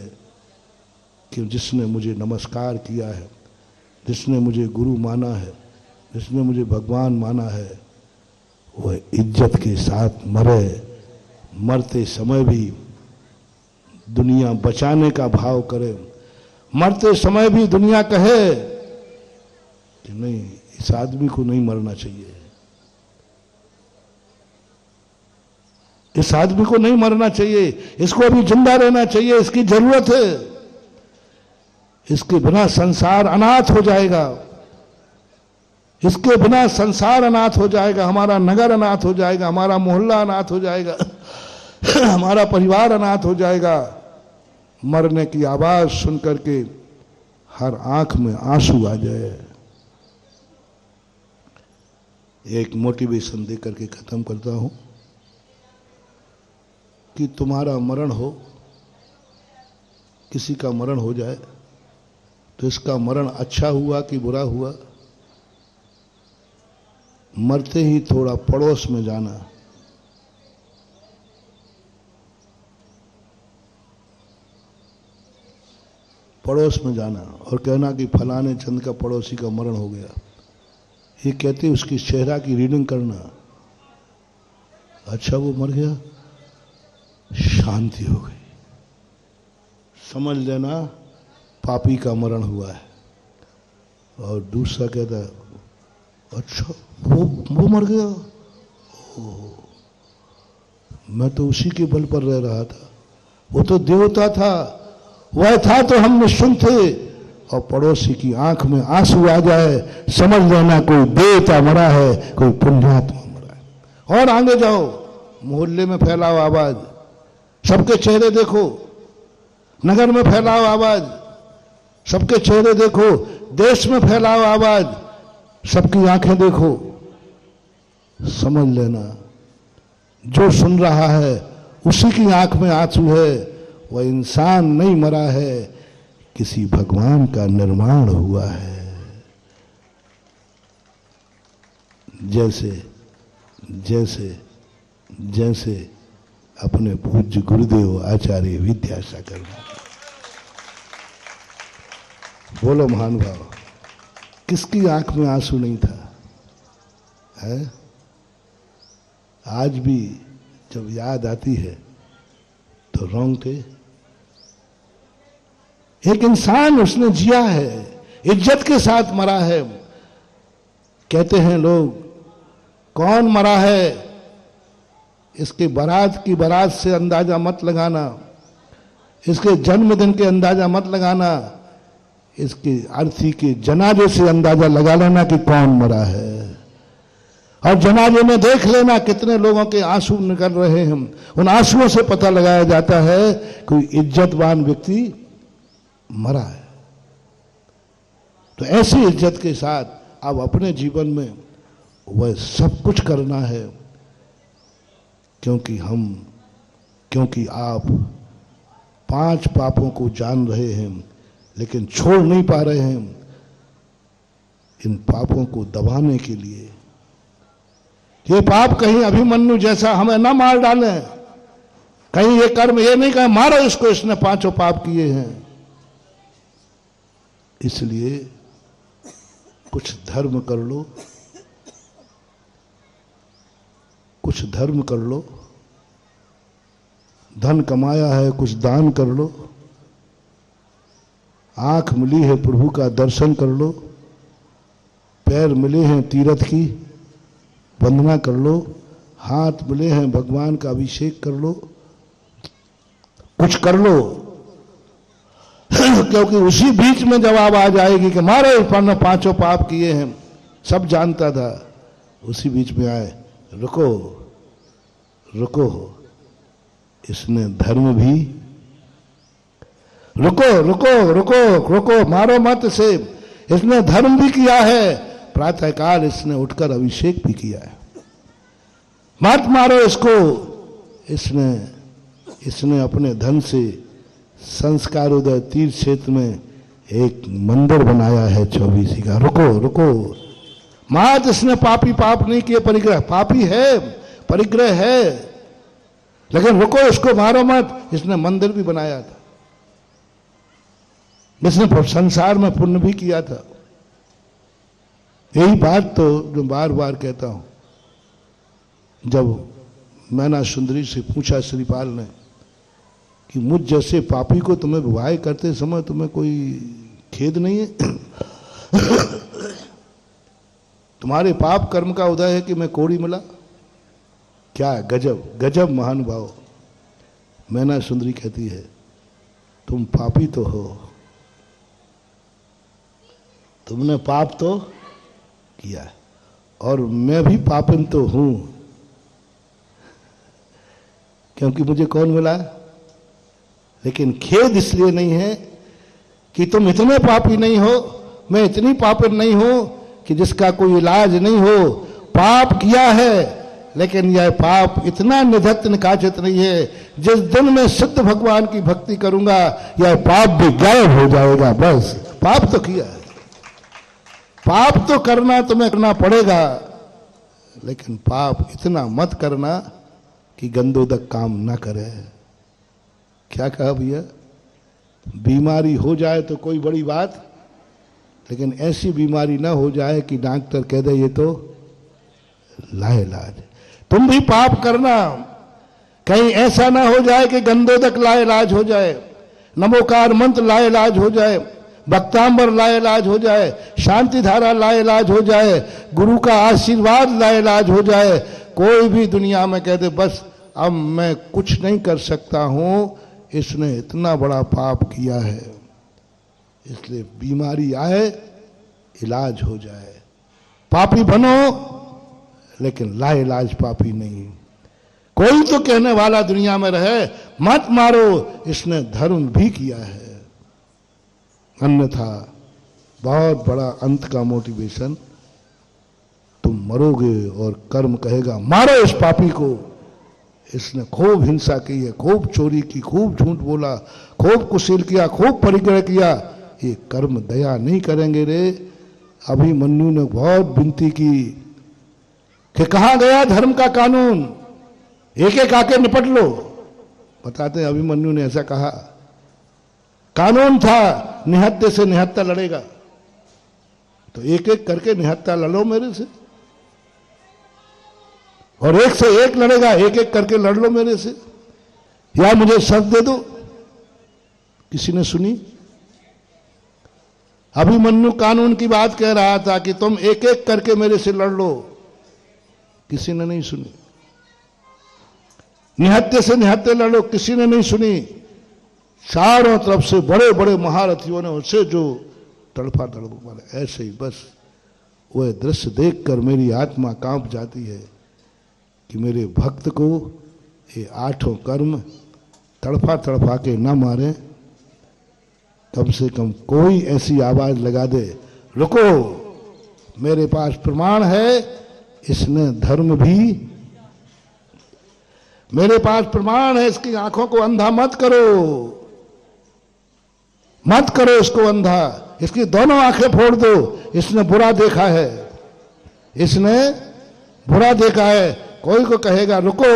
कि जिसने मुझे नमस्कार किया है, जिसने मुझे गुरु माना है, जिसने मुझे भगवान माना है, वह इज्जत के साथ मरे, मरते समय भी दुनिया बचाने का भाव करे, मरते समय भी दुनिया कहे कि नहीं, इस आदमी को नहीं मरना चाहिए, इस आदमी को नहीं मरना चाहिए, इसको अभी जिंदा रहना चाहिए, इसकी जरूरत है, इसके बिना संसार अनाथ हो जाएगा, इसके बिना संसार अनाथ हो जाएगा, हमारा नगर अनाथ हो जाएगा, हमारा मोहल्ला अनाथ हो जाएगा, हमारा परिवार अनाथ हो जाएगा। मरने की आवाज सुन करके हर आंख में आंसू आ जाए। एक मोटिवेशन देकर के खत्म करता हूं कि तुम्हारा मरण हो, किसी का मरण हो जाए तो इसका मरण अच्छा हुआ कि बुरा हुआ, मरते ही थोड़ा पड़ोस में जाना, पड़ोस में जाना और कहना कि फलाने चंद का पड़ोसी का मरण हो गया, ये कहते उसकी चेहरा की रीडिंग करना, अच्छा वो मर गया, शांति हो गई, समझ लेना पापी का मरण हुआ है। और दूसरा कहता अच्छा वो मर गया, मैं तो उसी के बल पर रह रहा था, वो तो देवता था, वह था तो हम निश्चिंत थे। और पड़ोसी की आंख में आंसू आ जाए, समझ लेना कोई देवता मरा है, कोई पुण्यात्मा मरा है। और आगे जाओ, मोहल्ले में फैलाओ आवाज, सबके चेहरे देखो, नगर में फैलाओ आवाज, सबके चेहरे देखो, देश में फैलाओ आवाज, सबकी आंखें देखो, समझ लेना जो सुन रहा है उसी की आंख में आंसू है, वह इंसान नहीं मरा है, किसी भगवान का निर्माण हुआ है। जैसे जैसे जैसे अपने पूज्य गुरुदेव आचार्य विद्यासागर, बोलो महानुभाव, किसकी आंख में आंसू नहीं था? है? आज भी जब याद आती है तो रोंगटे। एक इंसान उसने जिया है, इज्जत के साथ मरा है। कहते हैं लोग कौन मरा है, इसके बारात की बारात से अंदाजा मत लगाना, इसके जन्मदिन के अंदाजा मत लगाना, इसके अर्थी के जनाजे से अंदाजा लगा लेना कि कौन मरा है। और जनाजे में देख लेना कितने लोगों के आंसू निकल रहे हैं, उन आंसुओं से पता लगाया जाता है कोई इज्जतवान व्यक्ति मरा है। तो ऐसी इज्जत के साथ अब अपने जीवन में वह सब कुछ करना है, क्योंकि आप 5 पापों को जान रहे हैं लेकिन छोड़ नहीं पा रहे हैं। इन पापों को दबाने के लिए ये पाप कहीं अभिमन्यु जैसा हमें ना मार डाले, कहीं ये कर्म ये नहीं कहे मारो इसको, इसने 5 पाप किए हैं। इसलिए कुछ धर्म कर लो, कुछ धर्म कर लो, धन कमाया है कुछ दान कर लो, आंख मिली है प्रभु का दर्शन कर लो, पैर मिले हैं तीर्थ की वंदना कर लो, हाथ मिले हैं भगवान का अभिषेक कर लो, कुछ कर लो। क्योंकि उसी बीच में जवाब आ जाएगी कि मारो इसने 5 पाप किए हैं, सब जानता था, उसी बीच में आए रुको रुको, इसने धर्म भी, रुको रुको रुको रुको, मारो मत इसे, इसने धर्म भी किया है, प्रातःकाल इसने उठकर अभिषेक भी किया है, मत मारो इसको, इसने अपने धन से संस्कारोदय तीर्थ क्षेत्र में एक मंदिर बनाया है 24 का। रुको रुको मत, इसने पाप नहीं किए, परिग्रह पापी है, परिग्रह है, लेकिन रुको इसको मारो मत, इसने मंदिर भी बनाया था, इसने संसार में पुण्य भी किया था। यही बात तो जो बार बार कहता हूं, जब मैना सुंदरी से पूछा श्रीपाल ने कि मुझ जैसे पापी को तुम्हें विवाह करते समय तुम्हें कोई खेद नहीं है? तुम्हारे पाप कर्म का उदय है कि मैं कोड़ी मिला? क्या गजब गजब महानुभाव। मैना सुंदरी कहती है तुम पापी तो हो, तुमने पाप तो किया है, और मैं भी पापिन तो हूं, क्योंकि मुझे कौन मिला, लेकिन खेद इसलिए नहीं है कि तुम इतने पापी नहीं हो, मैं इतनी पापिन नहीं हूं कि जिसका कोई इलाज नहीं हो। पाप किया है लेकिन यह पाप इतना निधत्त निकाचित नहीं है, जिस दिन मैं शुद्ध भगवान की भक्ति करूंगा यह पाप भी गायब हो जाएगा। बस पाप तो किया है, पाप तो करना तुम्हें करना पड़ेगा, लेकिन पाप इतना मत करना कि गंदोदक काम ना करे। क्या कहा भैया, बीमारी हो जाए तो कोई बड़ी बात, लेकिन ऐसी बीमारी ना हो जाए कि डॉक्टर कह दे ये तो लाइलाज। तुम भी पाप करना, कहीं ऐसा ना हो जाए कि गंदोदक लाइलाज हो जाए, नमोकार मंत्र लाइलाज हो जाए, भक्तांबर लाइलाज हो जाए, शांति धारा लाइलाज हो जाए, गुरु का आशीर्वाद लाइलाज हो जाए। कोई भी दुनिया में कह दे बस अब मैं कुछ नहीं कर सकता हूं, इसने इतना बड़ा पाप किया है, इसलिए बीमारी आए इलाज हो जाए। पापी बनो लेकिन लाइलाज पापी नहीं। कोई तो कहने वाला दुनिया में रहे मत मारो, इसने धर्म भी किया है, अन्यथा बहुत बड़ा अंत का मोटिवेशन, तुम मरोगे और कर्म कहेगा मारो इस पापी को, इसने खूब हिंसा की है, खूब चोरी की, खूब झूठ बोला, खूब कुशील किया, खूब परिग्रह किया, ये कर्म दया नहीं करेंगे रे। अभिमन्यु ने बहुत विनती की कि कहां गया धर्म का कानून, एक एक आके निपट लो। बताते हैं अभिमन्यु ने ऐसा कहा, कानून था निहत्ते से निहत्ता लड़ेगा, तो एक एक करके निहत्ता लड़ो मेरे से, और एक से एक लड़ेगा, एक एक करके लड़ लो मेरे से, या मुझे शर्त दे दो। किसी ने सुनी? अभिमन्यु कानून की बात कह रहा था कि तुम एक एक करके मेरे से लड़ लो, किसी ने नहीं सुनी। निहत्ते से निहत्ते लड़ो, किसी ने नहीं सुनी। चारों तरफ से बड़े बड़े महारथियों ने उसे जो तड़फा तड़प मारे, ऐसे ही बस वह दृश्य देखकर मेरी आत्मा कांप जाती है कि मेरे भक्त को ये 8 कर्म तड़फा तड़फा के न मारे, कम से कम कोई ऐसी आवाज लगा दे, रुको मेरे पास प्रमाण है, इसने धर्म भी, मेरे पास प्रमाण है, इसकी आंखों को अंधा मत करो, मत करो इसको अंधा, इसकी दोनों आंखें फोड़ दो, इसने बुरा देखा है, इसने बुरा देखा है। कोई को कहेगा रुको,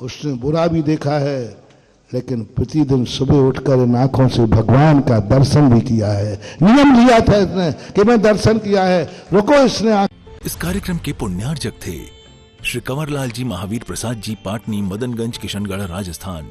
उसने बुरा भी देखा है, लेकिन प्रतिदिन सुबह उठकर इन आंखों से भगवान का दर्शन भी किया है, नियम लिया था इसने कि मैं दर्शन किया है, रुको इसने। इस कार्यक्रम के पुण्यार्जक थे श्री कंवरलाल जी महावीर प्रसाद जी, पाटनी, मदनगंज, किशनगढ़, राजस्थान।